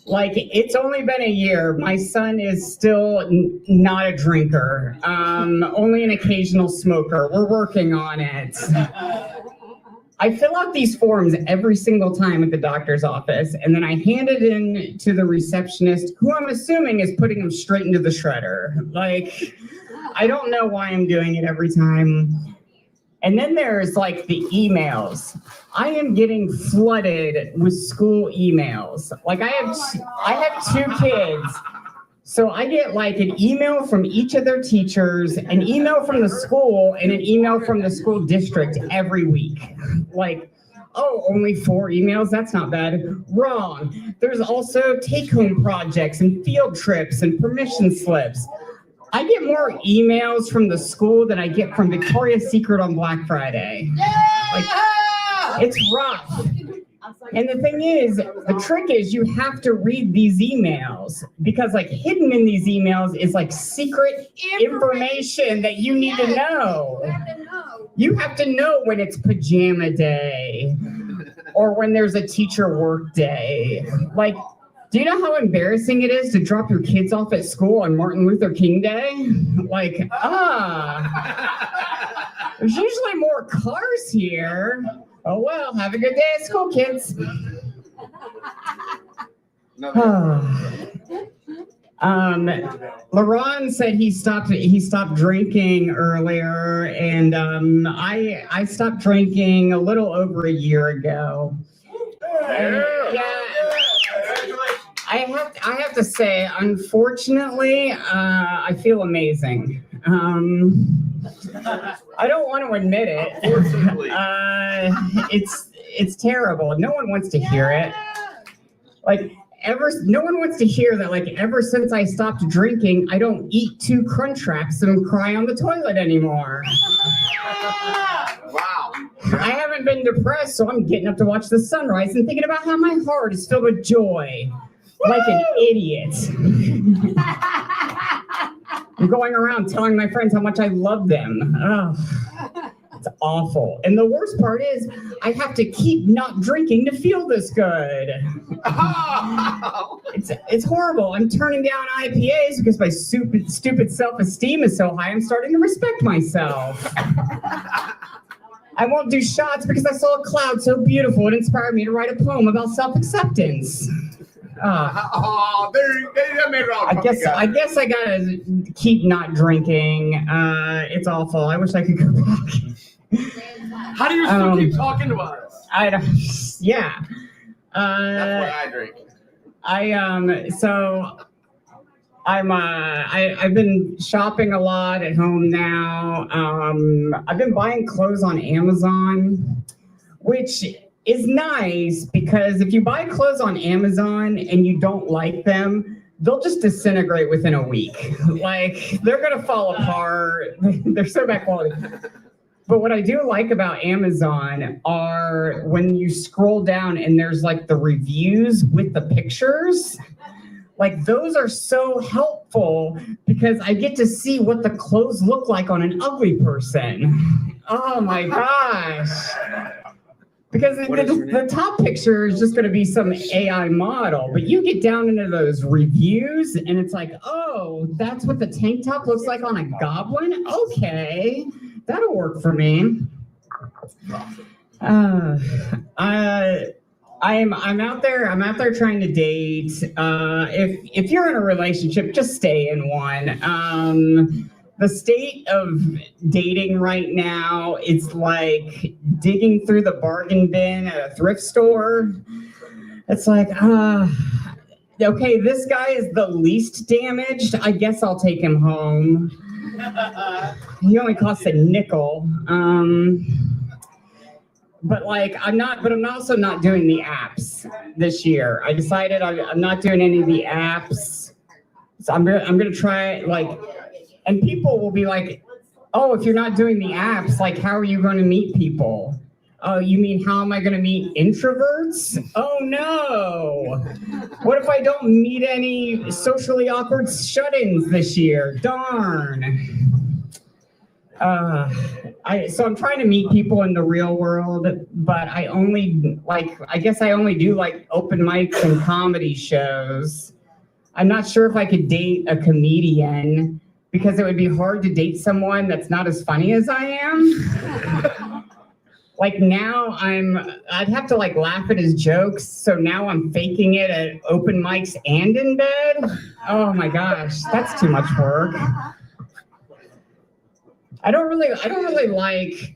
Like, it's only been a year. My son is still not a drinker, only an occasional smoker. We're working on it. I fill out these forms every single time at the doctor's office, and then I hand it in to the receptionist, who I'm assuming is putting them straight into the shredder. Like, I don't know why I'm doing it every time. And then there's like the emails. I am getting flooded with school emails. Like I have 2 kids. So I get like an email from each of their teachers, an email from the school, and an email from the school district every week. Like, oh, only 4 emails? That's not bad. Wrong. There's also take-home projects and field trips and permission slips. I get more emails from the school than I get from Victoria's Secret on Black Friday. Like, it's rough. And the thing is, the trick is you have to read these emails because like hidden in these emails is like secret information that you need to know. You have to know when it's pajama day or when there's a teacher work day. Like, do you know how embarrassing it is to drop your kids off at school on Martin Luther King Day? Like, there's usually more cars here. Oh, well, have a good day at school, kids. LeRon said he stopped drinking earlier, and I stopped drinking a little over a year ago. And, I have to say, unfortunately, I feel amazing. I don't want to admit it. Unfortunately. It's terrible. No one wants to hear it. Like no one wants to hear that. Like ever since I stopped drinking, I don't eat 2 Crunchwraps and cry on the toilet anymore. Wow. I haven't been depressed, so I'm getting up to watch the sunrise and thinking about how my heart is filled with joy. Like an idiot. I'm going around telling my friends how much I love them. Oh, it's awful. And the worst part is I have to keep not drinking to feel this good. It's horrible. I'm turning down IPAs because my stupid self-esteem is so high, I'm starting to respect myself. I won't do shots because I saw a cloud so beautiful it inspired me to write a poem about self-acceptance. That made it all I guess I gotta keep not drinking. It's awful. I wish I could go back. How do you still keep talking to us? I don't. Yeah. That's why I drink. I've been shopping a lot at home now. I've been buying clothes on Amazon, which is nice because if you buy clothes on Amazon and you don't like them, they'll just disintegrate within a week. Like, they're gonna fall apart. They're so bad quality. But what I do like about Amazon are when you scroll down and there's like the reviews with the pictures. Like, those are so helpful because I get to see what the clothes look like on an ugly person. Oh my gosh. Because the top picture is just going to be some AI model, but you get down into those reviews and it's like, oh, that's what the tank top looks like on a goblin? Okay, that'll work for me. I'm out there trying to date. If you're in a relationship, just stay in one. The state of dating right now, it's like digging through the bargain bin at a thrift store. It's like, okay, this guy is the least damaged. I guess I'll take him home. He only costs a nickel. But I'm also not doing the apps this year. I decided I'm not doing any of the apps. So I'm gonna try and people will be like, oh, if you're not doing the apps, like, how are you going to meet people? Oh, you mean how am I going to meet introverts? Oh no. What if I don't meet any socially awkward shut-ins this year? Darn. So I'm trying to meet people in the real world, but I guess I only do like open mics and comedy shows. I'm not sure if I could date a comedian because it would be hard to date someone that's not as funny as I am. Like now I'd have to like laugh at his jokes. So now I'm faking it at open mics and in bed. Oh my gosh, that's too much work. I don't really like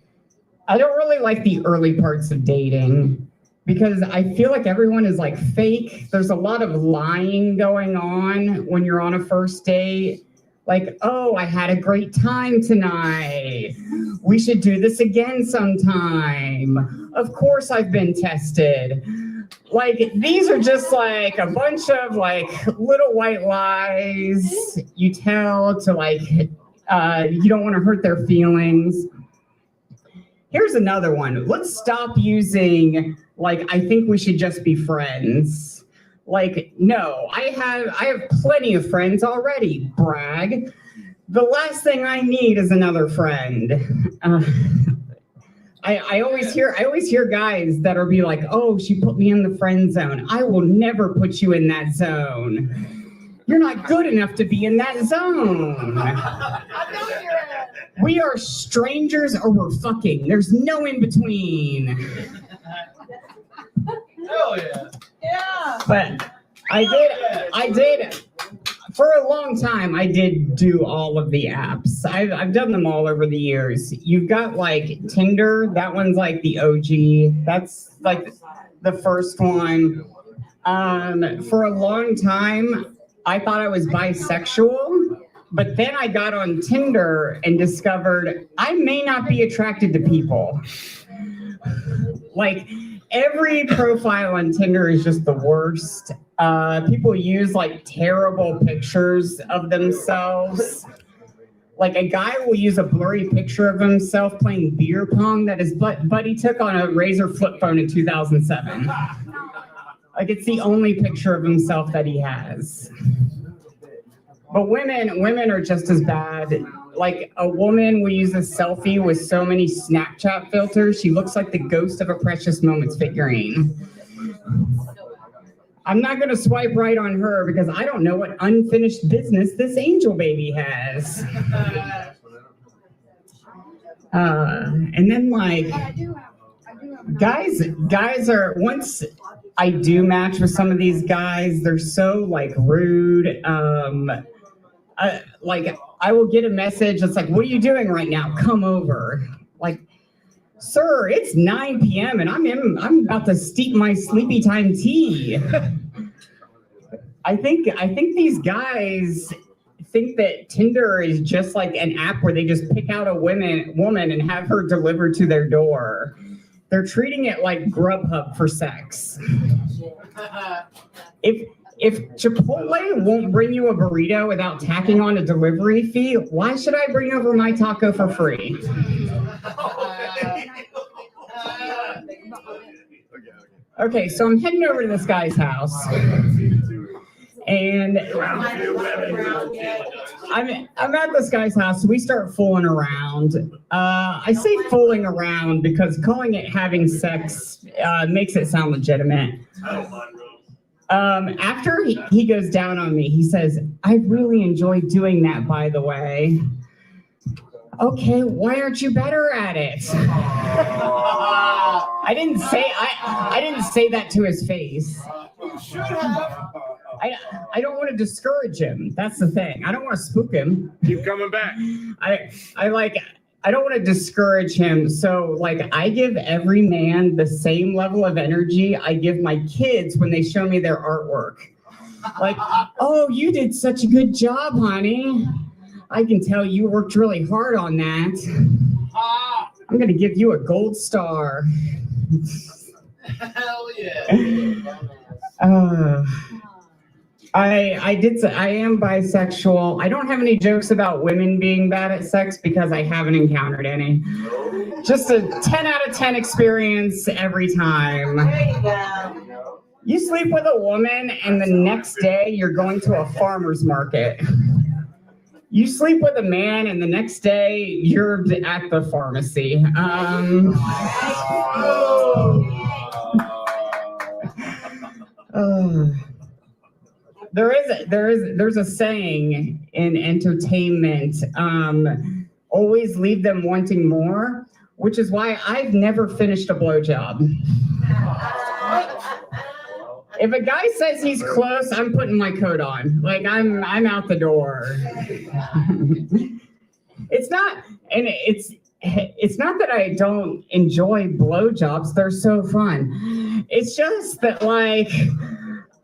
the early parts of dating because I feel like everyone is like fake. There's a lot of lying going on when you're on a first date. Like, oh, I had a great time tonight. We should do this again sometime. Of course I've been tested. Like, these are just like a bunch of like little white lies you tell to like, you don't want to hurt their feelings. Here's another one. Let's stop using like, I think we should just be friends. Like, no, I have plenty of friends already, brag. The last thing I need is another friend. I always hear guys that'll be like, oh, she put me in the friend zone. I will never put you in that zone. You're not good enough to be in that zone. We are strangers or we're fucking. There's no in between. Hell yeah. Yeah. But I did, for a long time, I did do all of the apps. I've done them all over the years. You've got like Tinder, that one's like the OG. That's like the first one. For a long time, I thought I was bisexual, but then I got on Tinder and discovered I may not be attracted to people. Like, every profile on Tinder is just the worst. People use like terrible pictures of themselves. Like a guy will use a blurry picture of himself playing beer pong that his buddy took on a Razor flip phone in 2007. Like it's the only picture of himself that he has. But women are just as bad. Like a woman will use a selfie with so many Snapchat filters, she looks like the ghost of a Precious Moments figurine. I'm not gonna swipe right on her because I don't know what unfinished business this angel baby has. And then like, guys are, once I do match with some of these guys, they're so like rude. I will get a message that's like, what are you doing right now? Come over. Like, sir, it's 9 p.m. and I'm about to steep my sleepy time tea. I think these guys think that Tinder is just like an app where they just pick out a woman and have her delivered to their door. They're treating it like Grubhub for sex. If Chipotle won't bring you a burrito without tacking on a delivery fee, why should I bring over my taco for free? Okay, so I'm heading over to this guy's house. And I'm at this guy's house. We start fooling around. I say fooling around because calling it having sex makes it sound legitimate. After he goes down on me, he says, I really enjoy doing that, by the way. Okay, why aren't you better at it? I didn't say that to his face. You should have. I don't want to discourage him. That's the thing. I don't want to spook him. Keep coming back. I don't want to discourage him. So like I give every man the same level of energy I give my kids when they show me their artwork. Like, oh, you did such a good job, honey. I can tell you worked really hard on that. I'm going to give you a gold star. Hell yeah. I am bisexual. I don't have any jokes about women being bad at sex because I haven't encountered any. Just a 10 out of 10 experience every time. There you go. You sleep with a woman and the next day you're going to a farmer's market. You sleep with a man and the next day you're at the pharmacy. There's a saying in entertainment, always leave them wanting more, which is why I've never finished a blowjob. If a guy says he's close, I'm putting my coat on. Like I'm out the door. It's not that I don't enjoy blowjobs, they're so fun. It's just that like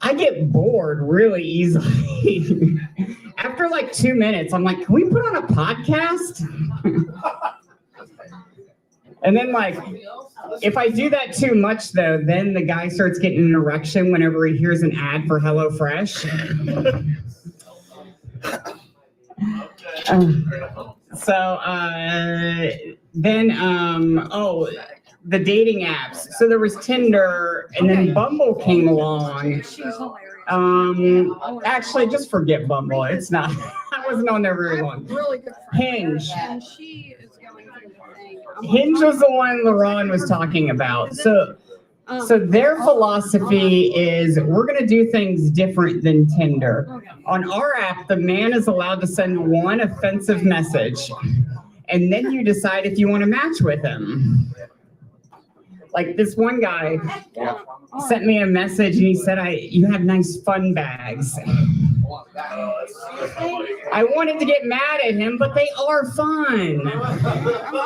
I get bored really easily. After like 2 minutes, I'm like, can we put on a podcast? And then like, if I do that too much though, then the guy starts getting an erection whenever he hears an ad for HelloFresh. The dating apps. So there was Tinder, and then Bumble came along. She's hilarious. Actually, just forget Bumble. It's not. I wasn't on there very I have long. a really good friend. Hinge. And she is going through the thing. Hinge was the one LeRon was talking about. So their philosophy is we're going to do things different than Tinder. On our app, the man is allowed to send one offensive message, and then you decide if you want to match with him. Like this one guy sent me a message and he said, you have nice fun bags. I wanted to get mad at him, but they are fun.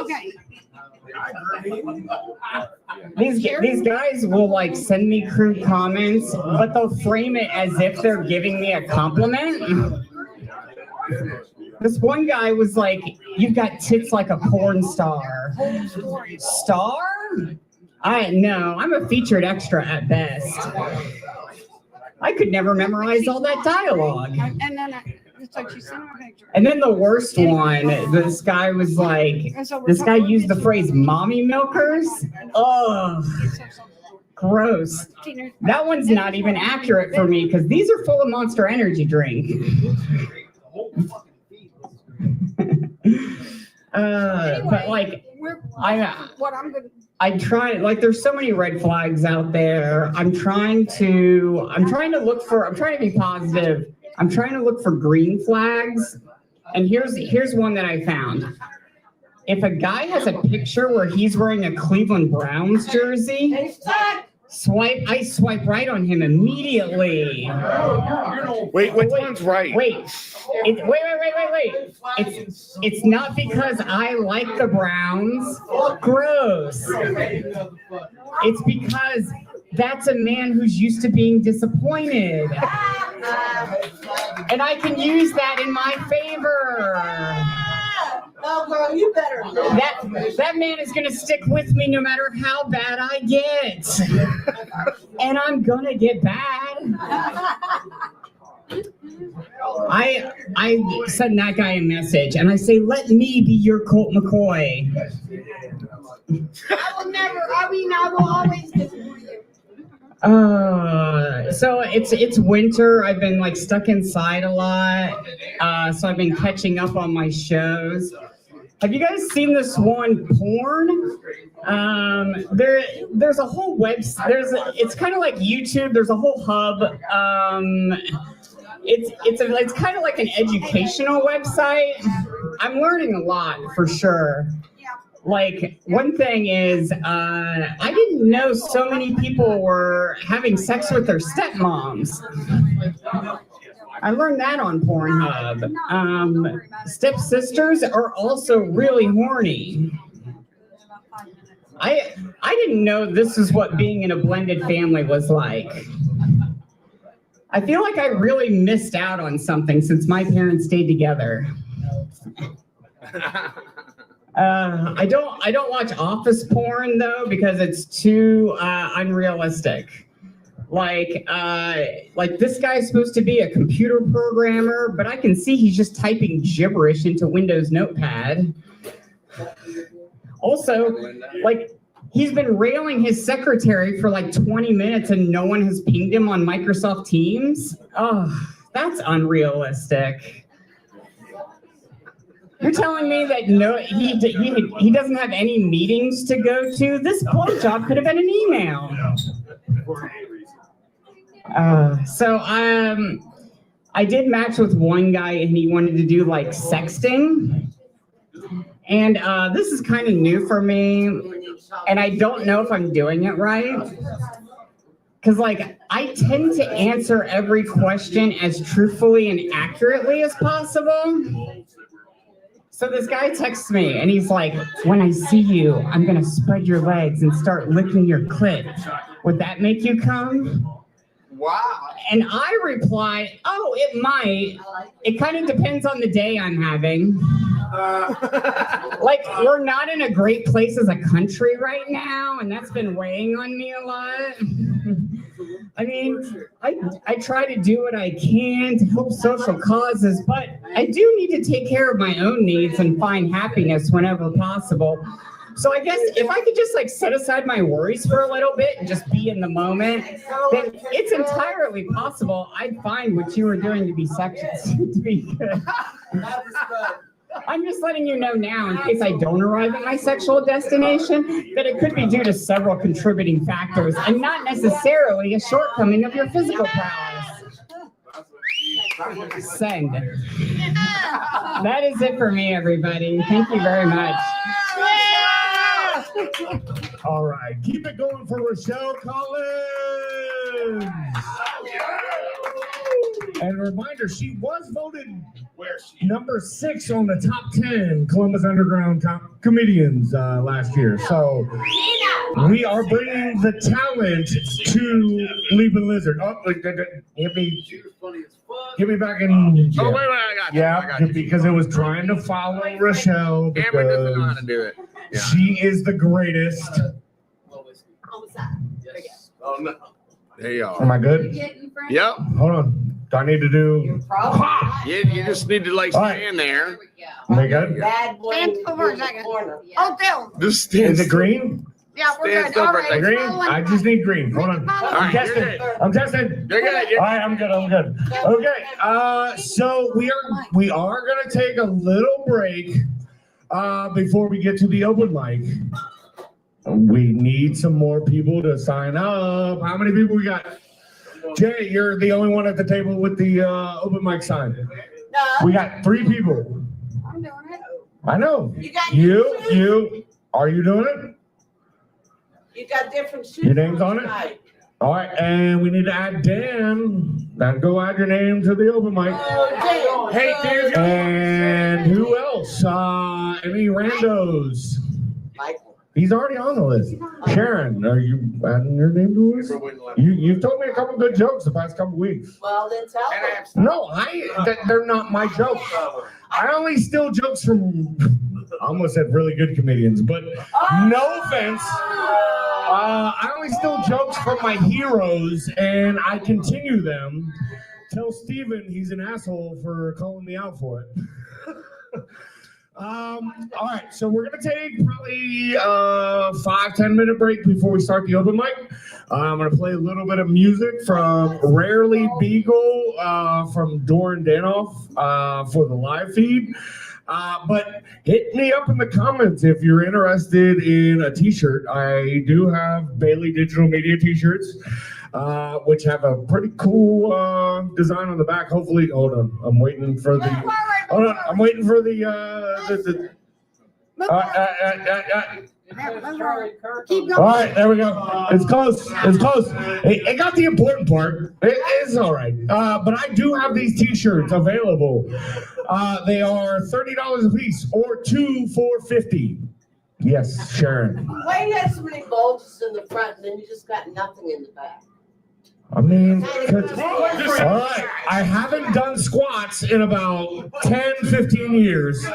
Okay. These guys will like send me crude comments, but they'll frame it as if they're giving me a compliment. This one guy was like, you've got tits like a porn star. Star? No, I'm a featured extra at best. I could never memorize all that dialogue. And then it's like she sent her a picture. And then the worst one, this guy was like, this guy used the phrase mommy milkers. Oh, gross. That one's not even accurate for me because these are full of Monster Energy drink. But like, I try, like there's so many red flags out there. I'm trying to be positive. I'm trying to look for green flags. And here's one that I found. If a guy has a picture where he's wearing a Cleveland Browns jersey, I swipe right on him immediately. Wait, which one's right? Wait. It's not because I like the Browns. Gross. It's because that's a man who's used to being disappointed. And I can use that in my favor. Oh, girl, you better. That man is gonna stick with me no matter how bad I get. And I'm gonna get bad. I send that guy a message and I say, let me be your Colt McCoy. I will always disappoint you. So it's winter. I've been like stuck inside a lot. So I've been catching up on my shows. Have you guys seen this one, porn? There's a whole website. It's kind of like YouTube. There's a whole hub. It's kind of like an educational website. I'm learning a lot for sure. Like one thing is, I didn't know so many people were having sex with their stepmoms. I learned that on Pornhub. Stepsisters are also really horny. I didn't know this is what being in a blended family was like. I feel like I really missed out on something since my parents stayed together. I don't watch office porn though because it's too unrealistic. Like this guy's supposed to be a computer programmer, but I can see he's just typing gibberish into Windows Notepad. Also, like, he's been railing his secretary for like 20 minutes and no one has pinged him on Microsoft Teams. Oh, that's unrealistic. You're telling me that he doesn't have any meetings to go to? This blowjob could have been an email. I did match with one guy and he wanted to do like sexting. And this is kind of new for me. And I don't know if I'm doing it right. Because like, I tend to answer every question as truthfully and accurately as possible. So this guy texts me and he's like, when I see you, I'm gonna spread your legs and start licking your clit. Would that make you come? Wow. And I reply, oh, it might. It kind of depends on the day I'm having. Like, we're not in a great place as a country right now, and that's been weighing on me a lot. I mean, I try to do what I can to help social causes, but I do need to take care of my own needs and find happiness whenever possible. So I guess if I could just like set aside my worries for a little bit and just be in the moment, then it's entirely possible I'd find what you were doing to be sexist to be good. I'm just letting you know now, in case I don't arrive at my sexual destination, that it could be due to several contributing factors and not necessarily a shortcoming of your physical prowess. Send. That is it for me, everybody. Thank you very much. All right, keep it going for Rochelle Collins. And a reminder, she was voted number 6 on the top 10 Columbus Underground comedians last year. So we are bringing the talent to Leaping Lizard. Oh, give me back in. Oh, wait, I got you. Yeah, I got you. because it was trying to follow Rochelle. Cameron doesn't know how to do it. Yeah. She is the greatest. Oh, no. There you Am are. I good? Yep. Hold on. Do I need to do? You just need to like All right. stand there. Am I good? Bad boy. Stand still for a second. Oh, Phil. Just stand. Is it green? Yeah, we're Stand good. still All for a right. second. Green? I just need green. Hold on. All I'm right, you're testing. good. I'm testing. You're good. All right, I'm good. Okay. So we are gonna take a little break before we get to the open mic. We need some more people to sign up. How many people we got? Jay, you're the only one at the table with the open mic sign. No. We got 3 people. I'm doing it. I know. You got You. Are you doing it? You got different shoes. Your name's on it? tonight. All right, and we need to add Dan. Now go add your name to the open mic. Oh, Hey, dude. And who else? Any randos? Michael. He's already on the list. Sharon, are you adding your name to the list? You've told me a couple good jokes the past couple weeks. Well, then tell them. No, they're not my jokes. I only steal jokes from, I almost said really good comedians, but no offense. I only steal jokes from my heroes and I continue them. Tell Steven he's an asshole for calling me out for it. All right, so we're gonna take probably a 5-10 minute break before we start the open mic. I'm gonna play a little bit of music from Rarely Beagle from Doran Danoff for the live feed. But hit me up in the comments if you're interested in a t-shirt. I do have Bailey Digital Media t-shirts, which have a pretty cool design on the back. Hopefully, hold on, I'm waiting for the. Hold on, I'm waiting for the. Keep All going. right, there we go. It's close. It got the important part. It's all right. But I do have these t-shirts available. They are $30 a piece or 2 for $50. Yes, Sharon. Why you have so many bulges in the front and then you just got nothing in the back? I mean, all right. I haven't done squats in about 10, 15 years. You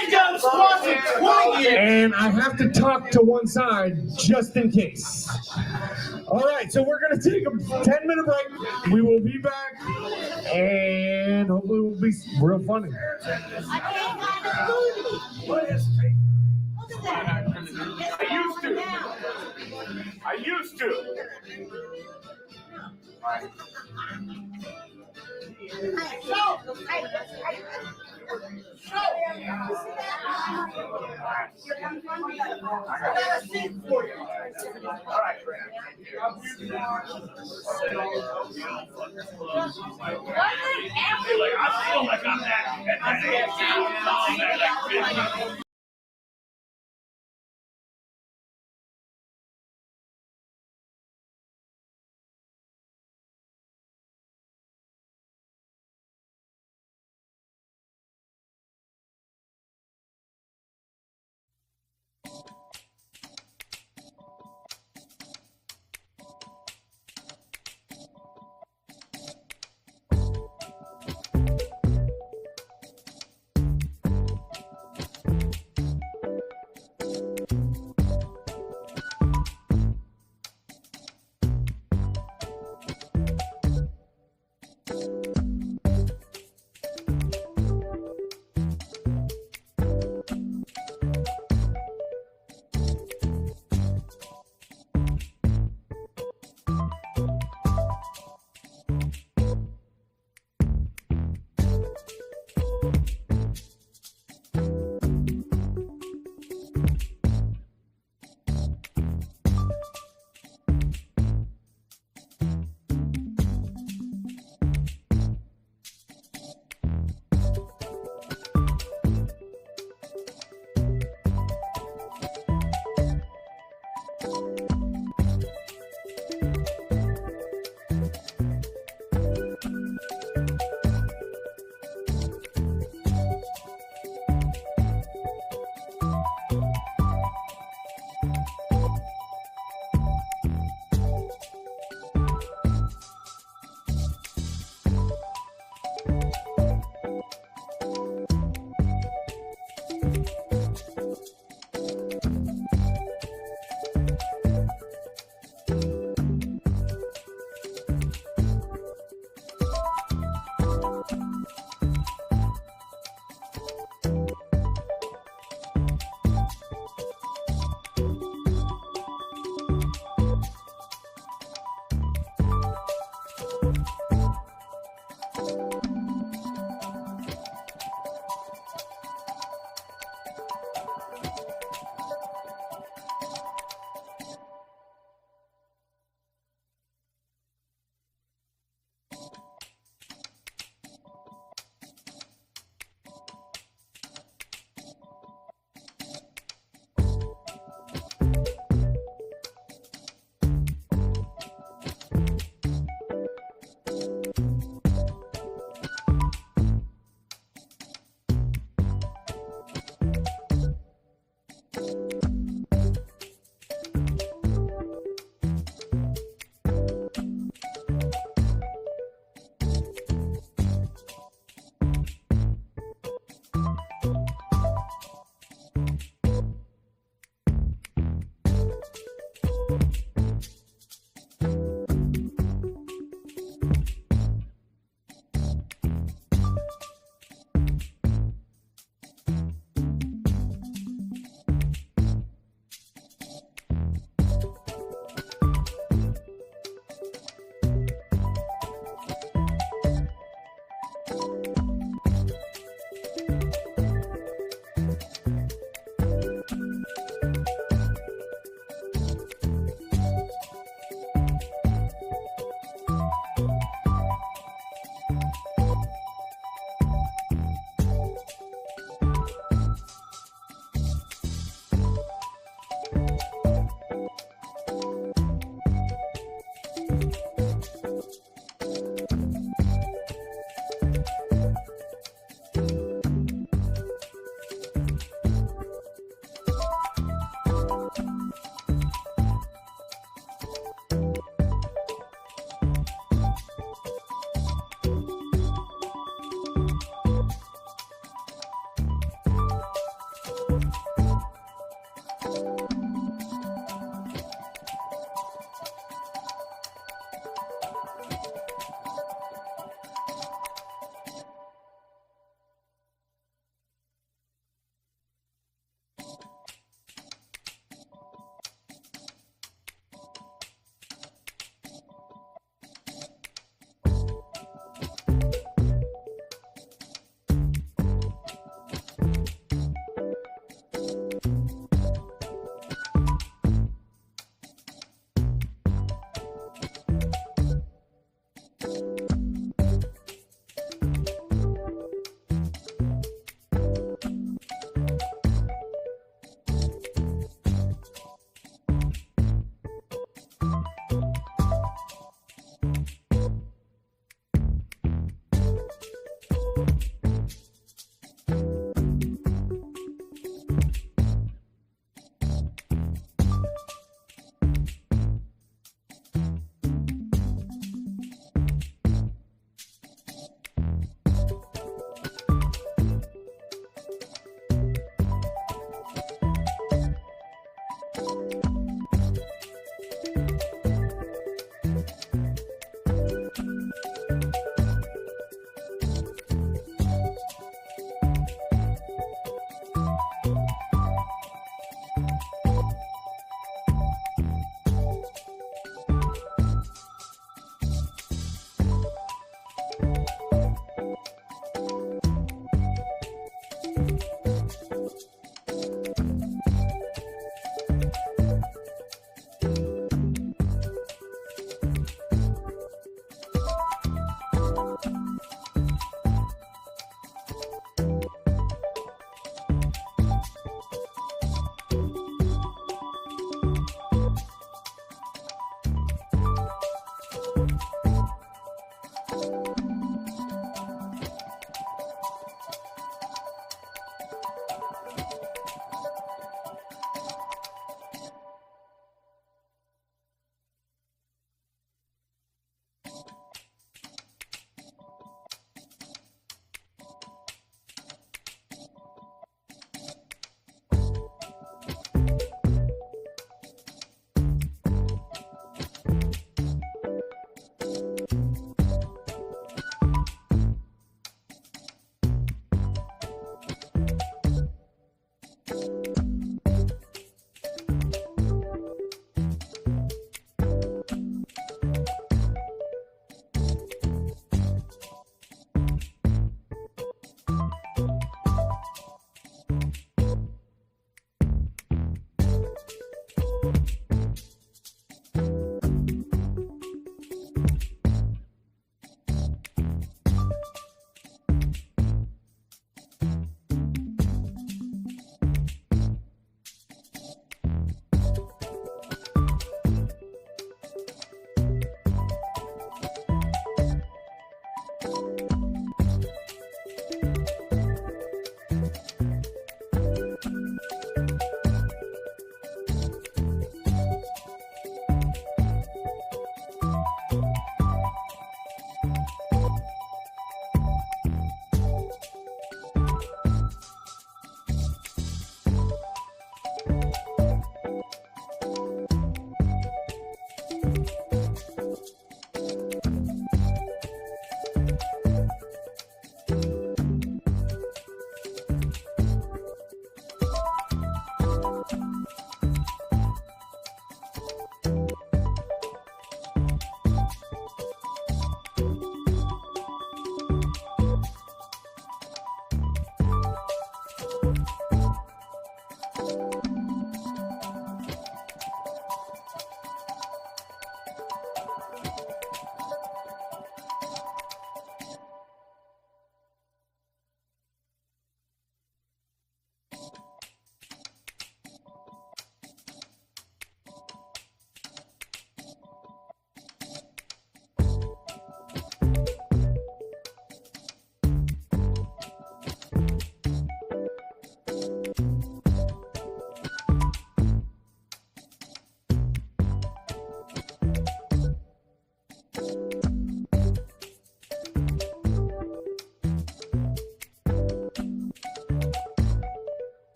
ain't done squats And I have to talk to one side just in case. All right, so we're going to take a 10-minute break. We will be back, and hopefully we'll be real funny. I used to. I feel like I'm that.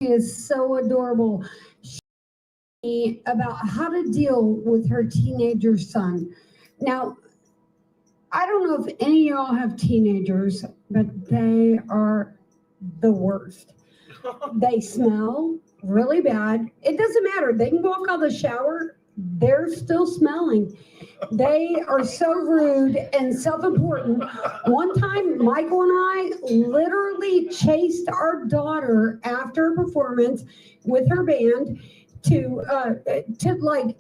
is so adorable. She about how to deal with her teenager son. Now, I don't know if any of y'all have teenagers, but they are the worst. They smell really bad. It doesn't matter. They can walk out of the shower, they're still smelling. They are so rude and self-important. One time, Michael and I literally chased our daughter after a performance with her band to like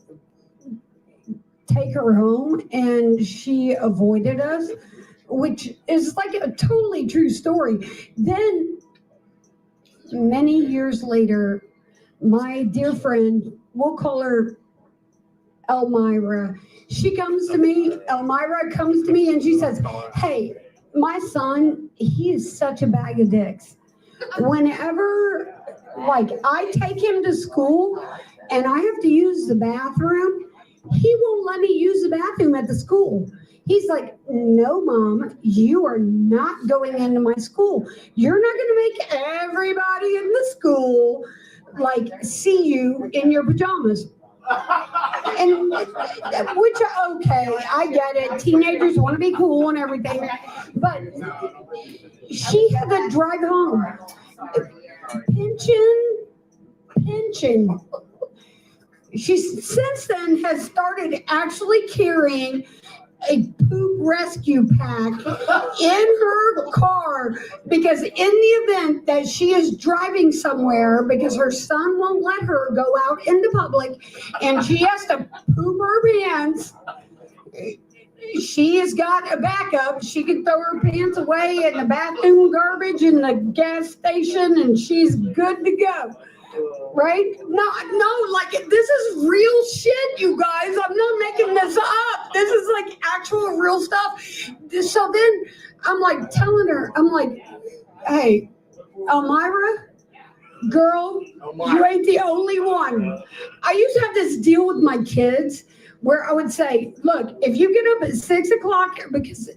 take her home, and she avoided us, which is like a totally true story. Then many years later, my dear friend, we'll call her Elmira, Elmira comes to me and she says, hey, my son, he is such a bag of dicks. Whenever, like, I take him to school and I have to use the bathroom, he won't let me use the bathroom at the school. He's like, no, Mom, you are not going into my school. You're not going to make everybody in the school, like, see you in your pajamas. And which, okay, I get it. Teenagers want to be cool and everything. But she had to drive home. Pension. She since then has started actually carrying a poop rescue pack in her car, because in the event that she is driving somewhere because her son won't let her go out into public and she has to poop her pants, she has got a backup. She can throw her pants away in the bathroom garbage in the gas station and she's good to go. Right? No, like, this is real shit, you guys. I'm not making this up. This is like actual real stuff. So then I'm like telling her, I'm like, hey, Elmira, girl, you ain't the only one. I used to have this deal with my kids where I would say, look, if you get up at 6 o'clock, because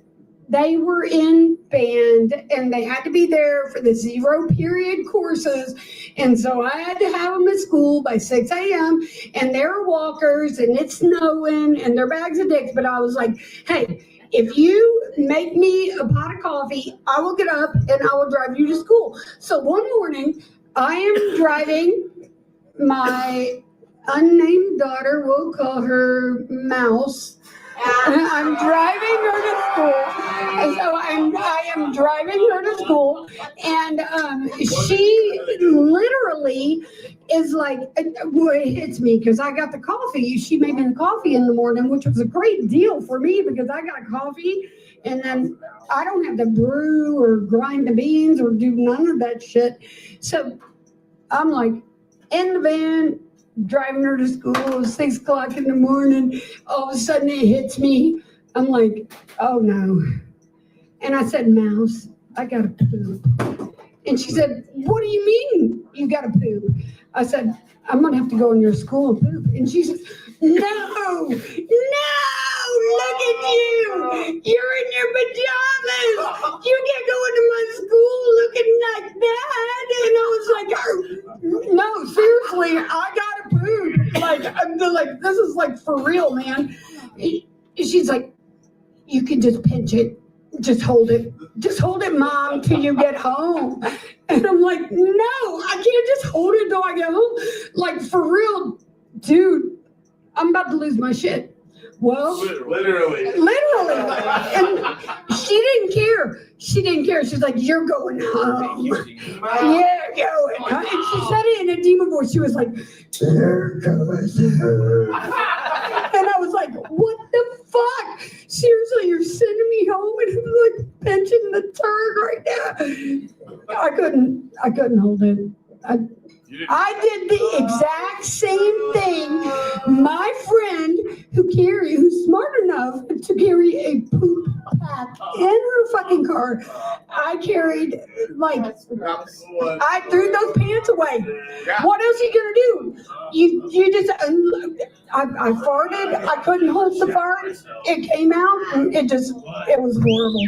they were in band and they had to be there for the 0 period courses. And so I had to have them at school by 6 a.m. and they're walkers and it's snowing and they're bags of dicks. But I was like, hey, if you make me a pot of coffee, I will get up and I will drive you to school. So one morning I am driving my unnamed daughter, we'll call her Mouse. I'm driving her to school, and so I am driving her to school, and she literally is like, well, it hits me because I got the coffee. She made me the coffee in the morning, which was a great deal for me because I got coffee, and then I don't have to brew or grind the beans or do none of that shit. So I'm like in the van, driving her to school, 6 o'clock in the morning. All of a sudden it hits me. I'm like, oh no. And I said, Mouse, I gotta poop. And she said, what do you mean you gotta poop? I said, I'm gonna have to go in your school and poop. And she said, no, look at you. You're in your pajamas. You can't go into my school looking like that. And I was like, no, seriously, I gotta poop. Like, this is like for real, man. She's like, you can just pinch it. Just hold it. Just hold it, Mom, till you get home. And I'm like, no, I can't just hold it till I get home. Like, for real, dude, I'm about to lose my shit. Well, literally. And she didn't care. She's like, you're going home. Yeah, going home. And she said it in a demon voice. She was like, there goes her. And I was like, what the fuck? Seriously, you're sending me home and I'm like pinching the turd right now. I couldn't hold it. I did the exact same thing. My friend who's smart enough to carry a poop pack in her fucking car, I carried, like, I threw those pants away. What else are you gonna do? You just, I farted. I couldn't hold the fart. It came out and it was horrible.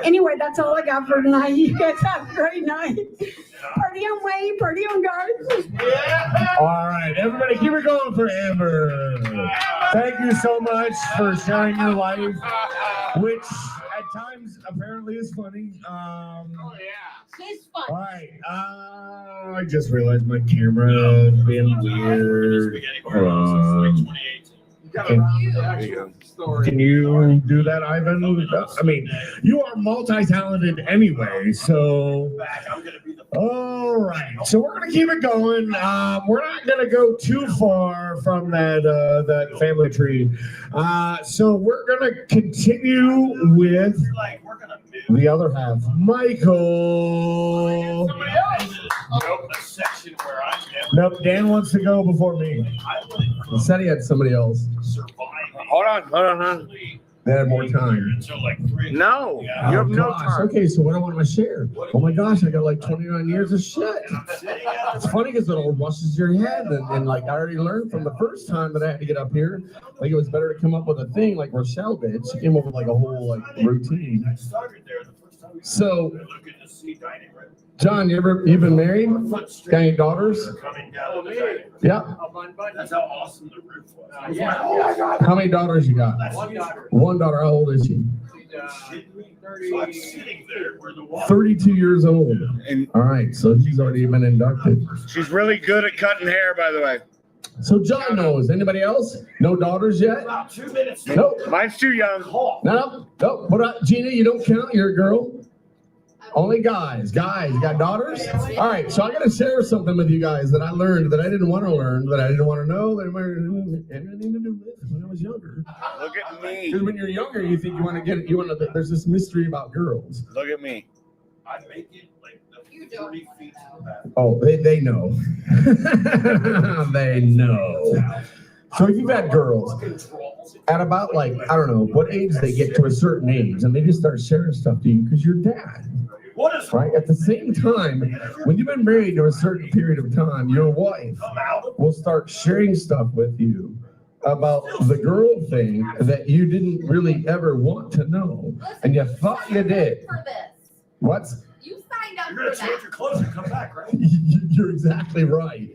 Anyway, that's all I got for tonight. You guys have a great night. Party on Wayne, party on guards. All right, everybody, keep it going for Amber. Thank you so much for sharing your life, which at times apparently is funny. She's fun. All right, I just realized my camera is being weird. Hold on. Can you do that, Ivan? I mean, you are multi-talented anyway, so. All right, so we're gonna keep it going. We're not gonna go too far from that family tree. So we're gonna continue with the other half, Michael. Nope, Dan wants to go before me. He said he had somebody else. Hold on. They had more time. No, you have no Gosh, time. okay, so what do I want to share? Oh my gosh, I got like 29 years of shit. It's funny because it all rushes your head, and like I already learned from the first time that I had to get up here, like it was better to come up with a thing like Rochelle did. She came up with like a whole like routine. So, John, you been married? Got any daughters? Yeah. That's how awesome the roof was. How many daughters you got? One daughter. How old is she? 32 years old. All right, so she's already been inducted. She's really good at cutting hair, by the way. So John knows. Anybody else? No daughters yet? About 2 minutes. Nope. Mine's too young. No. What up, Gina? You don't count. You're a girl. Only guys. Guys, you got daughters? All right, so I got to share something with you guys that I learned that I didn't want to learn, that I didn't want to know, that I didn't had anything to do with when I was younger. Look at me. Because when you're younger, you think there's this mystery about girls. Look at me. I make it like 30 feet to the back. Oh, they know. They know. So you've had girls at about like, I don't know, what age they get to a certain age, and they just start sharing stuff to you because you're dad. What is Right? At the same time, when you've been married to a certain period of time, your wife will start sharing stuff with you about the girl thing that you didn't really ever want to know, and you thought you did. For this. What? You signed up You're for gonna change that. your clothes and come back, right? You're exactly right.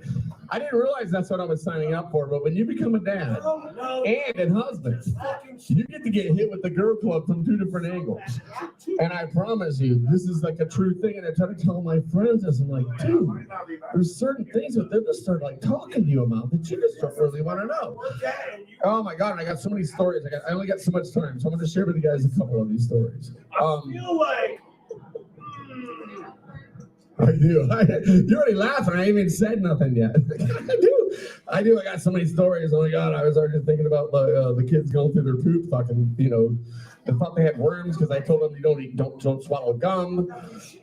I didn't realize that's what I was signing up for, but when you become a dad No. and a husband, you get to get hit with the girl club from two different angles. And I promise you, this is like a true thing. And I try to tell my friends this. I'm like, dude, there's certain things that they'll just start like talking to you about that you just don't really want to know. Oh my God, and I got so many stories. I only got so much time, so I'm going to share with you guys a couple of these stories. I feel like I do. You're already laughing. I ain't even said nothing yet. I do. I got so many stories. Oh my God, I was already thinking about the kids going through their poop, fucking, they thought they had worms because I told them don't swallow gum,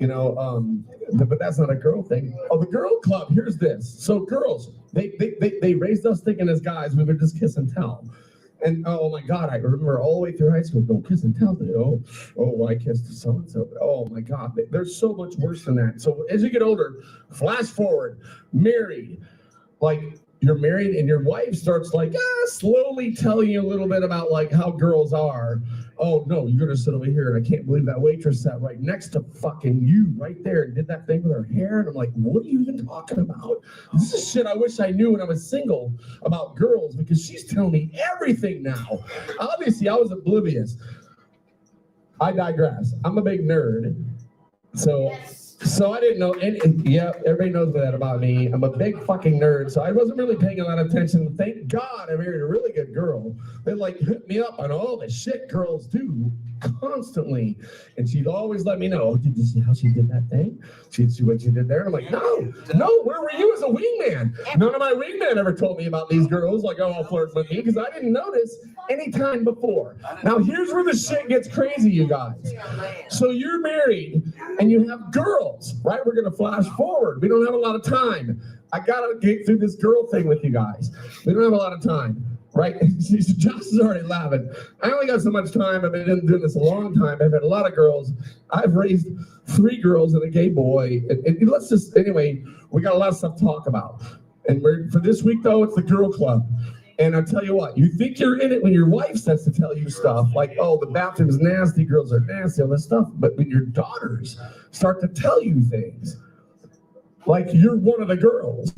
but that's not a girl thing. Oh, the girl club. Here's this. So girls, they raised us thinking as guys we would just kiss and tell. And oh my God, I remember all the way through high school, don't kiss and tell. Oh, I kissed so-and-so. Oh my God, there's so much worse than that. So as you get older, flash forward, married, like you're married and your wife starts like slowly telling you a little bit about like how girls are. Oh no, you're gonna sit over here, and I can't believe that waitress sat right next to fucking you right there and did that thing with her hair. And I'm like, what are you even talking about? This is shit I wish I knew when I was single about girls, because she's telling me everything now. Obviously, I was oblivious. I digress. I'm a big nerd. So I didn't know, and yeah, everybody knows that about me. I'm a big fucking nerd, so I wasn't really paying a lot of attention. Thank God I married a really good girl. They like hit me up on all the shit girls do constantly, and she'd always let me know. Did you see how she did that thing? She'd see what she did there. And I'm like, no, where were you as a wingman? None of my wingmen ever told me about these girls like, oh, I'll flirt with me, because I didn't notice any time before. Now here's where the shit gets crazy, you guys. So you're married and you have girls, right? We're gonna flash forward. We don't have a lot of time. I gotta get through this girl thing with you guys. We don't have a lot of time, right? Josh is already laughing. I only got so much time. I've been doing this a long time. I've had a lot of girls. I've raised 3 girls and a gay boy. And let's just, anyway, we got a lot of stuff to talk about. And for this week though, it's the girl club. And I'll tell you what, you think you're in it when your wife starts to tell you stuff like, oh, the bathroom's nasty, girls are nasty, all this stuff. But when your daughters start to tell you things, Like you're one of the girls.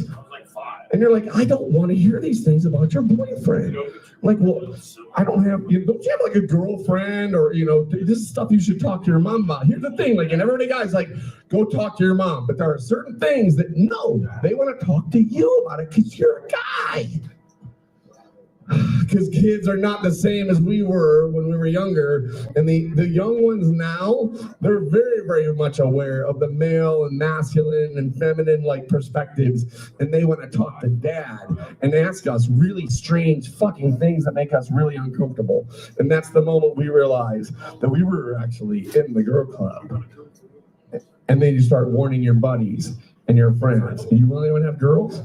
And you're like, I don't want to hear these things about your boyfriend. Like, well, I don't have, don't you have like a girlfriend or, this is stuff you should talk to your mom about. Here's the thing, like, and everybody guy's like, go talk to your mom. But there are certain things that, no, they want to talk to you about it because you're a guy. Because kids are not the same as we were when we were younger. And the young ones now, they're very, very much aware of the male and masculine and feminine like perspectives. And they want to talk to dad and ask us really strange fucking things that make us really uncomfortable. And that's the moment we realize that we were actually in the girl club. And then you start warning your buddies and your friends. Do you really want to have girls?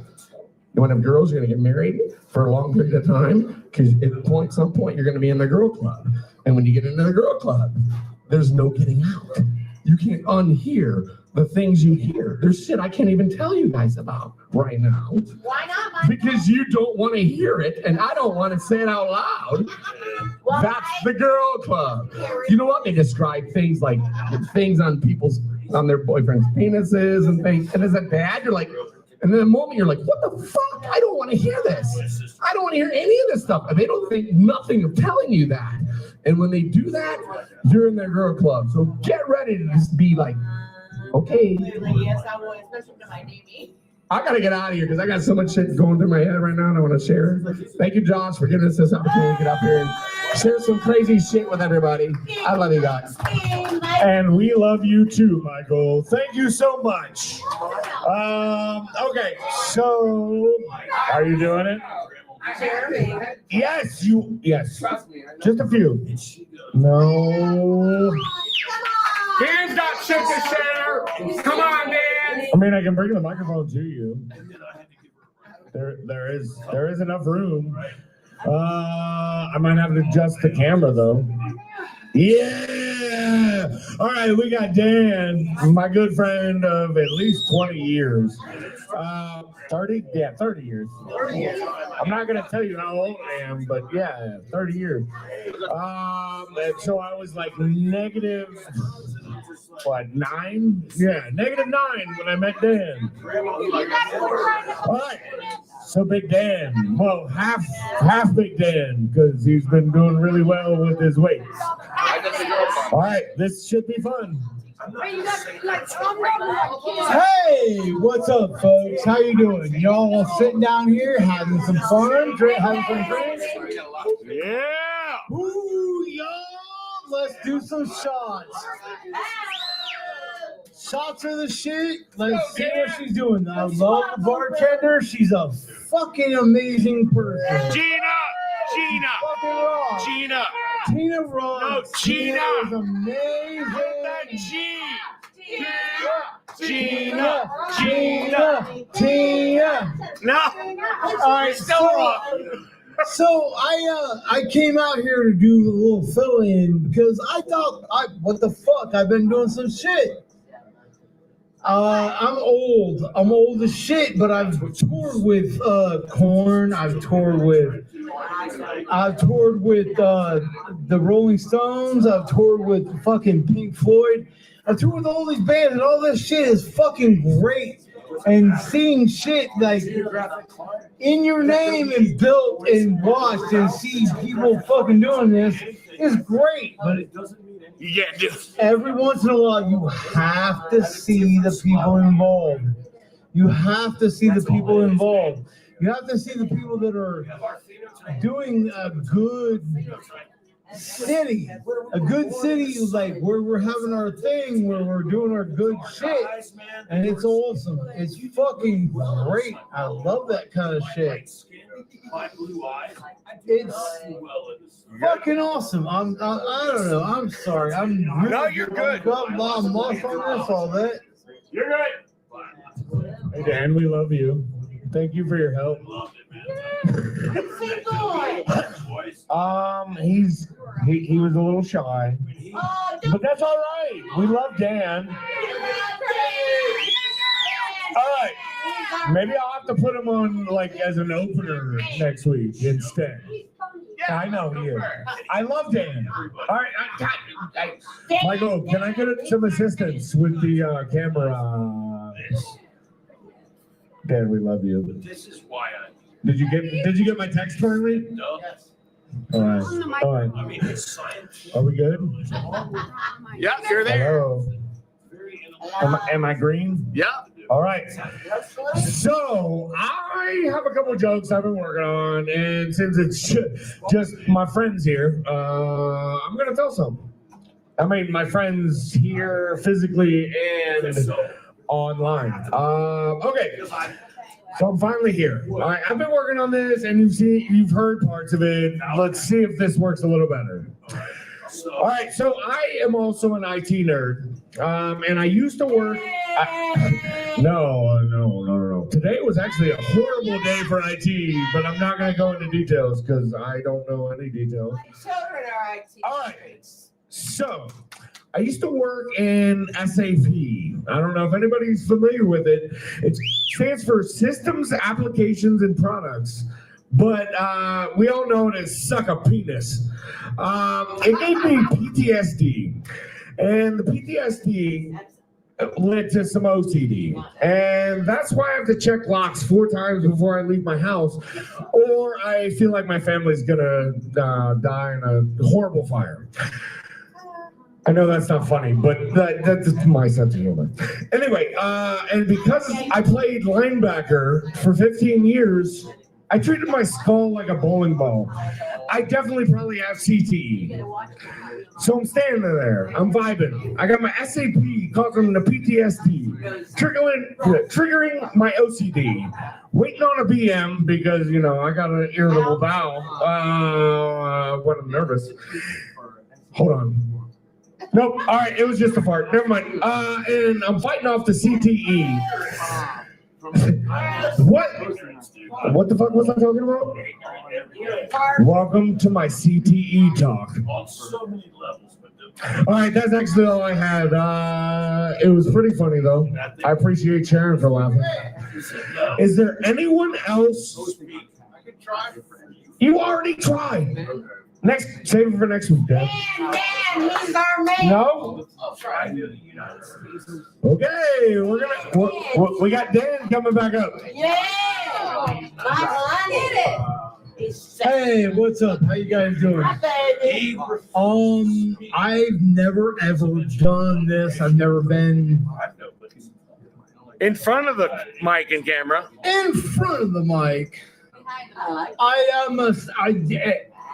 You want to have girls, you're going to get married for a long period of time, because at some point you're going to be in the girl club. And when you get into the girl club, there's no getting out. You can't unhear the things you hear. There's shit I can't even tell you guys about right now. Why not, Mike? Because you don't want to hear it, and I don't want to say it out loud. Well, That's the girl club. You know what? They describe things like things on their boyfriend's penises and things. And as a dad, you're like, and then the moment you're like, what the fuck? I don't want to hear this. I don't want to hear any of this stuff. And they don't think nothing of telling you that. And when they do that, you're in their girl club. So get ready to just be like, okay. Yes, I will, especially to my baby. I got to get out of here because I got so much shit going through my head right now and I want to share. Thank you, Josh, for giving us this opportunity to get up here and share some crazy shit with everybody. I love you guys. And we love you too, Michael. Thank you so much. Okay, so are you doing it? Yes, yes. Just a few. No. Dan's got shit to share. Come on, Dan. I mean, I can bring the microphone to you. There is enough room. I might have to adjust the camera though. Yeah. All right, we got Dan, my good friend of at least 20 years. 30? Yeah, 30 years. I'm not going to tell you how old I am, but yeah, 30 years. And so I was like negative, 9? Yeah, -9 when I met Dan. All right. So Big Dan, well, half Big Dan, because he's been doing really well with his weight. All right, this should be fun. Hey, what's up, folks? How you doing? Y'all sitting down here having some fun, having some drinks? Yeah. Ooh, y'all, let's do some shots. Shots are the shit. Let's see what she's doing. I love the bartender. She's a fucking amazing person. Gina. Fucking rock. Gina. Tina Ross. No, Gina. Is amazing. Gina. No. All right, Still wrong. So I came out here to do a little fill-in because I thought, what the fuck? I've been doing some shit. I'm old as shit, but I've toured with Korn. I've toured with the Rolling Stones. I've toured with fucking Pink Floyd. I've toured with all these bands, and all this shit is fucking great. And seeing shit like in your name and built and watched and see people fucking doing this is great, but every once in a while you have to see the people involved. You have to see the people involved. You have to see the people that are doing a good city. A good city is like where we're having our thing, where we're doing our good shit. And it's awesome. It's fucking great. I love that kind of shit. It's fucking awesome. I don't know. I'm sorry. No, you're good. I'm lost on this all that. You're good. Hey Dan, we love you. Thank you for your help. He was a little shy, but that's all right. We love Dan. All right, maybe I'll have to put him on like as an opener next week instead. I know he is. I love Dan. All right, Michael, can I get some assistance with the camera? Dan, we love you. This is why I. Did you get my text finally? No. All right. All right. I mean, it's science. Are we good? Yep, you're there. Hello. Am I green? Yep. All right. So I have a couple of jokes I've been working on, and since it's just my friends here, I'm gonna tell some. I mean, my friends here physically and online. Okay. So I'm finally here. All right, I've been working on this, and you've heard parts of it. Let's see if this works a little better. All right, so I am also an IT nerd, and I used to work. No. Today was actually a horrible day for IT, but I'm not going to go into details because I don't know any details. My children are IT. All right. So, I used to work in SAP. I don't know if anybody's familiar with it. It stands for Systems, Applications, and Products. But we all know it as suck a penis. It gave me PTSD. And the PTSD led to some OCD. And that's why I have to check locks 4 times before I leave my house. Or I feel like my family's gonna die in a horrible fire. I know that's not funny, but that's my sense of humor. Anyway, and because I played linebacker for 15 years, I treated my skull like a bowling ball. I definitely probably have CTE. So I'm standing there, I'm vibing. I got my SAP causing the PTSD, triggering my OCD, waiting on a BM because, you know, I got an irritable bowel when I'm nervous. Hold on. Nope. All right. It was just a fart. Never mind. And I'm fighting off the CTE. What the fuck was I talking about? Welcome to my CTE talk. All right. That's actually all I had. It was pretty funny though. I appreciate Sharon for laughing. Is there anyone else? You already tried. Save it for next week, Dan. Dan, he's our man. No? Okay, we got Dan coming back up. Yeah. I did it. Hey, what's up? How you guys doing? I've never ever done this. I've never been In front of the mic and camera. in front of the mic.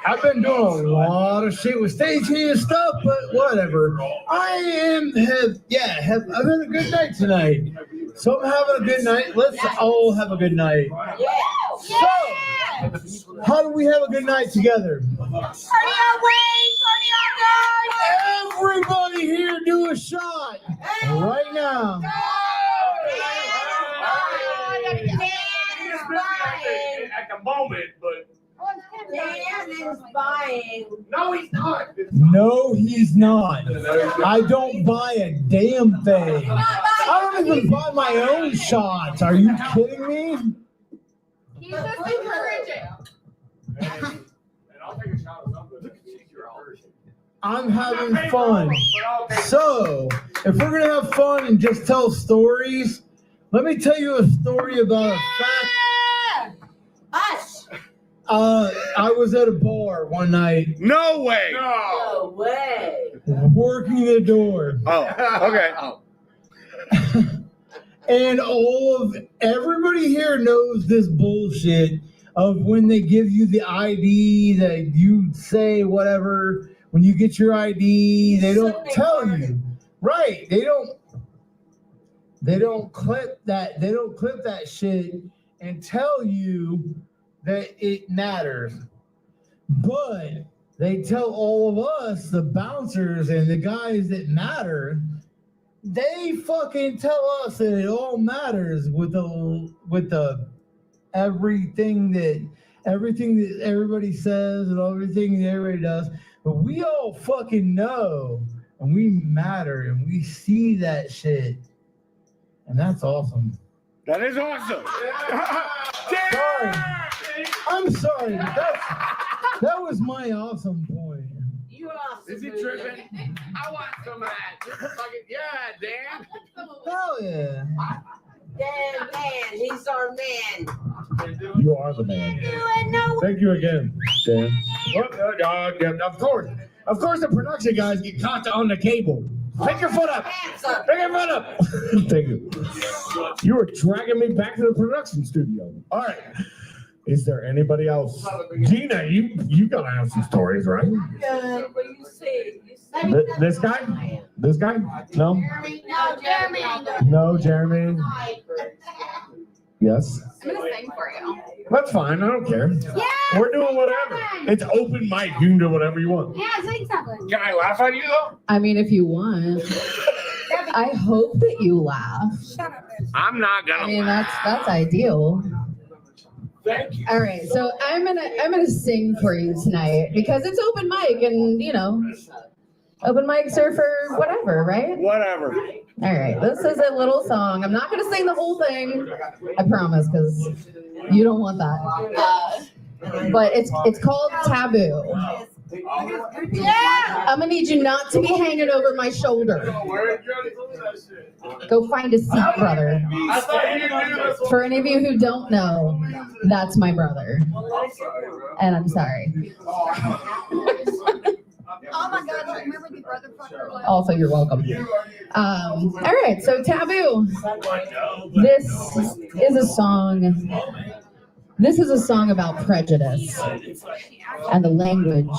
I've been doing a lot of shit with Stacey and stuff, but whatever. I've had a good night tonight. So I'm having a good night. Let's all have a good night. So, how do we have a good night together? Party on, Wayne! Party on, guys! Everybody here do a shot right now. At the moment, but Dan is buying. no, he's not. No, he's not. I don't buy a damn thing. I don't even buy my own shots. Are you kidding me? He's just encouraging. And I'll take a shot of something. I'm having fun. So, if we're gonna have fun and just tell stories, let me tell you a story about a fact. Us. I was at a bar one night. No way. No way. Working the door. Oh, okay. And everybody here knows this bullshit of when they give you the ID that you say whatever. When you get your ID, they don't tell you. Right. They don't clip that. They don't clip that shit and tell you that it matters. But they tell all of us, the bouncers and the guys that matter, they fucking tell us that it all matters with the everything that everybody says and everything that everybody does. But we all fucking know and we matter and we see that shit. And that's awesome. That is awesome. Sorry. I'm sorry, but that was my awesome point. You awesome. Is he tripping? I want some of that. Just fucking, yeah, Dan. Hell yeah. Dan, man, he's our man. You are the man. Thank you again, Dan. Of course, the production guys get caught on the cable. Pick your foot up. Pick your foot up. Thank you. You were dragging me back to the production studio. All right. Is there anybody else? Gina, you gotta have some stories, right? Good. What do you say? This guy? This guy? No? No, Jeremy. No, Jeremy? Yes? I'm gonna sing for you. That's fine. I don't care. Yeah. We're doing whatever. It's open mic. You can do whatever you want. Yeah, sing something. Can I laugh at you though? I mean, if you want. I hope that you laugh. I'm not gonna. I mean, that's ideal. Thank you. All right, so I'm gonna sing for you tonight because it's open mic, and you know, open mics are for whatever, right? Whatever. All right, this is a little song. I'm not gonna sing the whole thing, I promise, because you don't want that. But it's called Taboo. Yeah. I'm gonna need you not to be hanging over my shoulder. Go find a seat, brother. For any of you who don't know, that's my brother. And I'm sorry. Oh my God, I remember the brother fucker was. Also, you're welcome. All right, so Taboo. This is a song. This is a song about prejudice and the language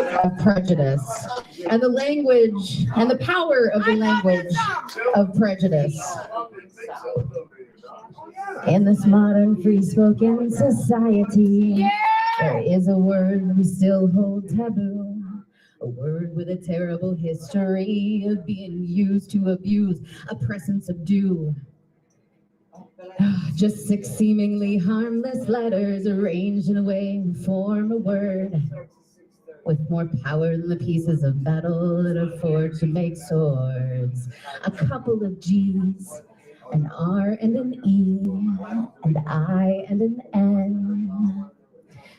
of prejudice and the language and the power of the language of prejudice. In this modern free-spoken society, there is a word we still hold taboo. A word with a terrible history of being used to abuse, oppress, and subdue. Just 6 seemingly harmless letters arranged in a way to form a word with more power than the pieces of metal that are forged to make swords. A couple of G's, an R and an E, an I and an N.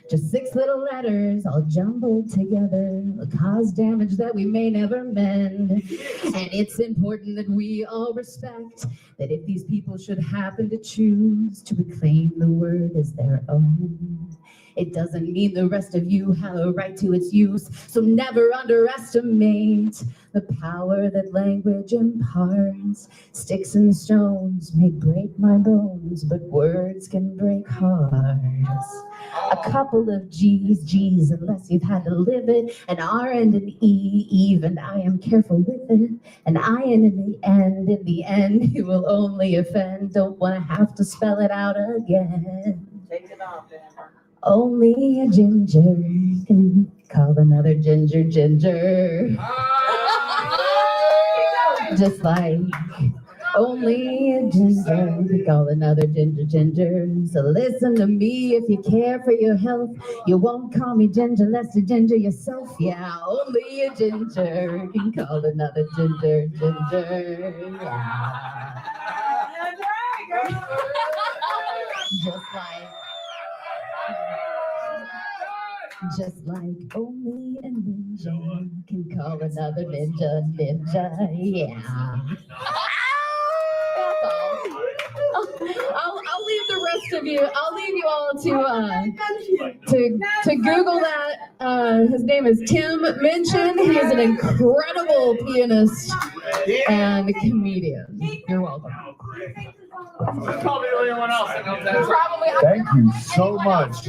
Just 6 little letters all jumbled together will cause damage that we may never mend. And it's important that we all respect that if these people should happen to choose to reclaim the word as their own, it doesn't mean the rest of you have a right to its use. So never underestimate the power that language imparts. Sticks and stones may break my bones, but words can break hearts. A couple of G's, unless you've had to live it. An R and an E, even I am careful with it. An I and in the end, you will only offend. Don't want to have to spell it out again. Take it off, Amber. Only a ginger can call another ginger ginger. Just like only a ginger can call another ginger ginger. So listen to me if you care for your health. You won't call me ginger unless you ginger yourself. Yeah, only a ginger can call another ginger ginger. Yeah. Just like only a ninja can call another ninja ninja, yeah. That's all. I'll leave the rest of you. I'll leave you all to Google that. His name is Tim Minchin. He is an incredible pianist and comedian. You're welcome. Probably the only one else that knows that. Thank you so much.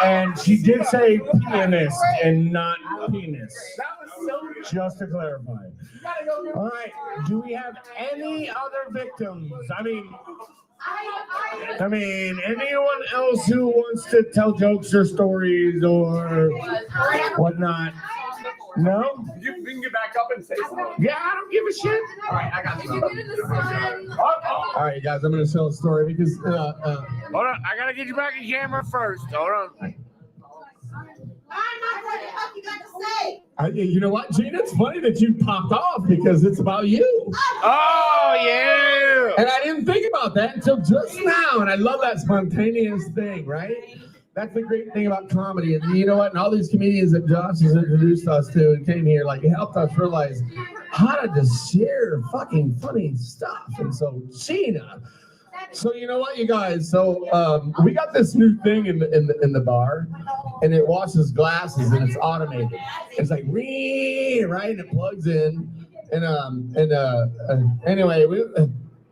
And she did say pianist and not penis. Just to clarify. All right. Do we have any other victims? I mean, anyone else who wants to tell jokes or stories or whatnot? No? You can get back up and say something. Yeah, I don't give a shit. All right, I got you. All right, guys, I'm going to tell a story because Hold on, I gotta get you back in camera first. Hold on. you know what, Gina? It's funny that you popped off because it's about you. Oh yeah! And I didn't think about that until just now. And I love that spontaneous thing, right? That's the great thing about comedy. And you know what? And all these comedians that Josh has introduced us to and came here, like, it helped us realize how to just share fucking funny stuff. And so, Gina, So you know what, you guys? So we got this new thing in the bar, and it washes glasses, and it's automated. It's like right, and it plugs in, and anyway,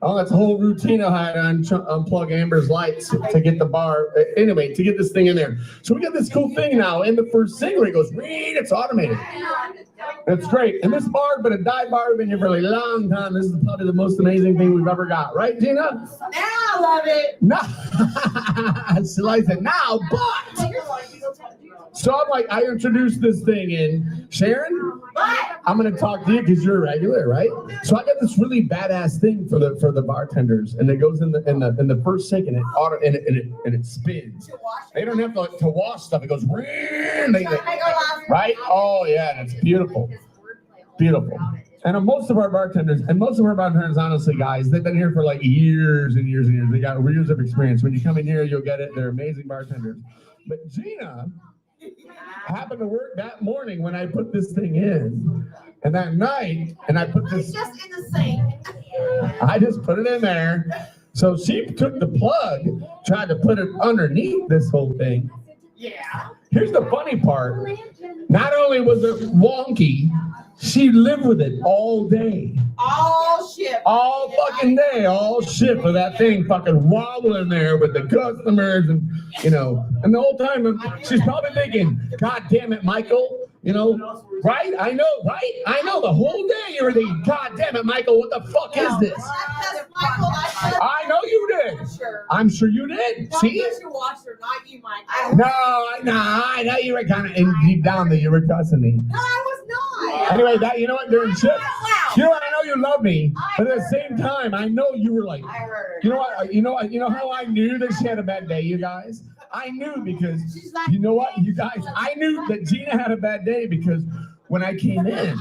that's a whole routine I had to unplug Amber's lights to get the bar. Anyway, to get this thing in there. So we got this cool thing now. In the first single, it goes, it's automated. That's great. And this bar, but a dive bar, we've been here for a long time. This is probably the most amazing thing we've ever got. Right, Gina? Now I love it. No. She likes it now, but. So I'm like, I introduced this thing in. Sharon, I'm going to talk to you because you're a regular, right? So I got this really badass thing for the bartenders, and it goes in the first sink, and it spins. They don't have to wash stuff. It goes, right? Oh yeah, and it's beautiful, beautiful. And most of our bartenders, honestly, guys, they've been here for like years and years and years. They got years of experience. When you come in here, you'll get it. They're amazing bartenders. But Gina happened to work that morning when I put this thing in, and that night, and I put this. It's just in the sink. I just put it in there. So she took the plug, tried to put it underneath this whole thing. Yeah. Here's the funny part. Not only was it wonky, she lived with it all day. All shit. All fucking day, all shit with that thing fucking wobbling there with the customers and, and the whole time she's probably thinking, God damn it, Michael, right? I know the whole day you were thinking, God damn it, Michael, what the fuck is this? I know you did. Sure. I'm sure you did. See? You watched her, not you, Michael. No, I know you were kind of deep down that you were cussing me. No, I was not. Anyway, you know what, during shift, I know you love me, but at the same time, I know you were like, you know how I knew that she had a bad day, you guys? I knew because, you know what, you guys, I knew that Gina had a bad day because when I came in,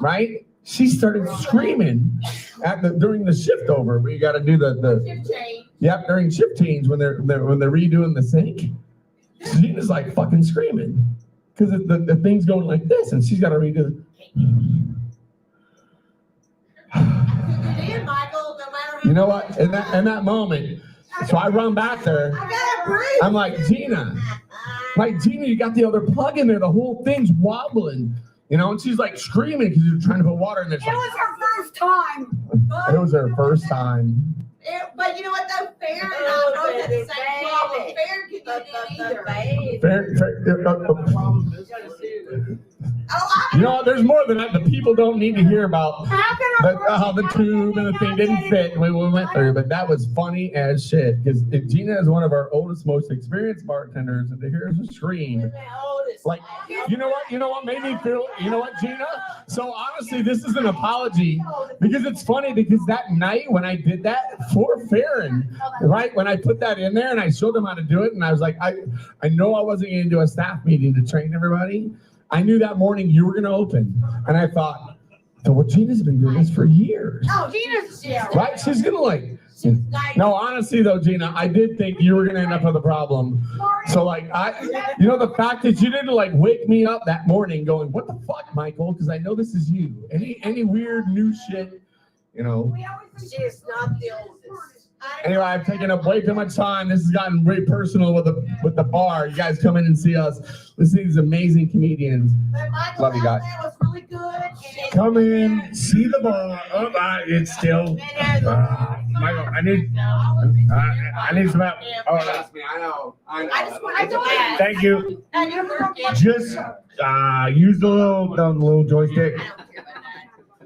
right, she started screaming during the shift over. We got to do the Shift change. Yep, during shift change when they're redoing the sink, Gina's like fucking screaming because the thing's going like this, and she's got to redo the. You know what? In that moment, so I run back there. I'm like, Gina, you got the other plug in there. The whole thing's wobbling. And she's like screaming because you're trying to put water in there. It was her first time. It was her first time. But you know what though? Fair and I know that's the same problem. Fair can do either. You know what? There's more than that. The people don't need to hear about how the tube and the thing didn't fit when we went through. But that was funny as shit because Gina is one of our oldest, most experienced bartenders, and to hear her scream, like, you know what made me feel, Gina? So honestly, this is an apology because it's funny because that night when I did that for Farron, right, when I put that in there and I showed him how to do it, and I was like, I know I wasn't going to do a staff meeting to train everybody. I knew that morning you were going to open, and I thought, well, Gina's been doing this for years. Oh, Gina's right? She's going to no, honestly though, Gina, I did think you were going to end up with a problem. So the fact that you didn't wake me up that morning going, what the fuck, Michael? Because I know this is you. Any weird new shit, She is not the oldest. Anyway, I've taken up way too much time. This has gotten very personal with the bar. You guys come in and see us. Listen to these amazing comedians. Love you guys. That was really good. Come in, see the bar. Oh, it's still. Michael, I need some help. Oh, Trust me, I know. Thank you. Just use the little joystick.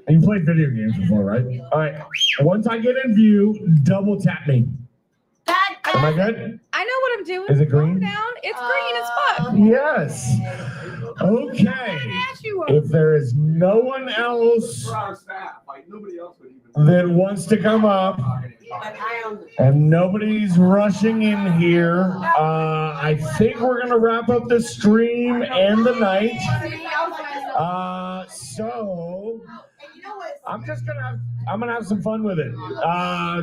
And you played video games before, right? All right. Once I get in view, double tap me. Am I good? I know what I'm doing. Is it green? Calm down. It's green as fuck. Yes. Okay. If there is no one else that wants to come up, and nobody's rushing in here, I think we're gonna wrap up the stream and the night. So I'm gonna have some fun with it.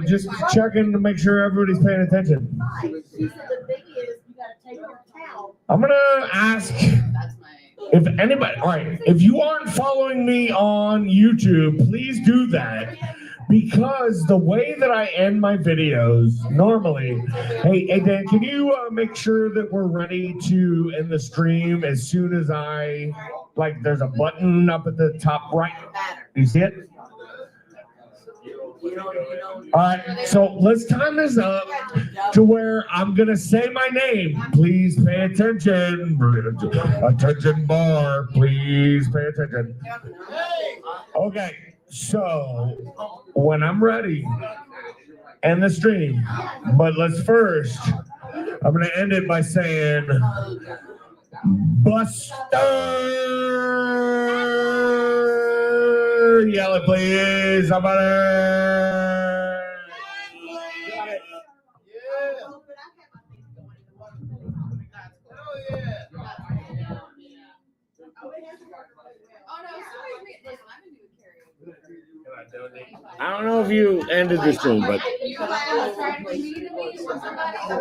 Just checking to make sure everybody's paying attention. I'm gonna ask if anybody, all right, if you aren't following me on YouTube, please do that. because the way that I end my videos normally, hey Dan, can you make sure that we're ready to end the stream as soon as there's a button up at the top right. You see it? All right, so let's time this up to where I'm gonna say my name. Please pay attention. Attention bar, please pay attention. Okay, so when I'm ready, end the stream. But let's first, I'm gonna end it by saying, Buster! Yell it, please, somebody! I don't know if you ended the stream, but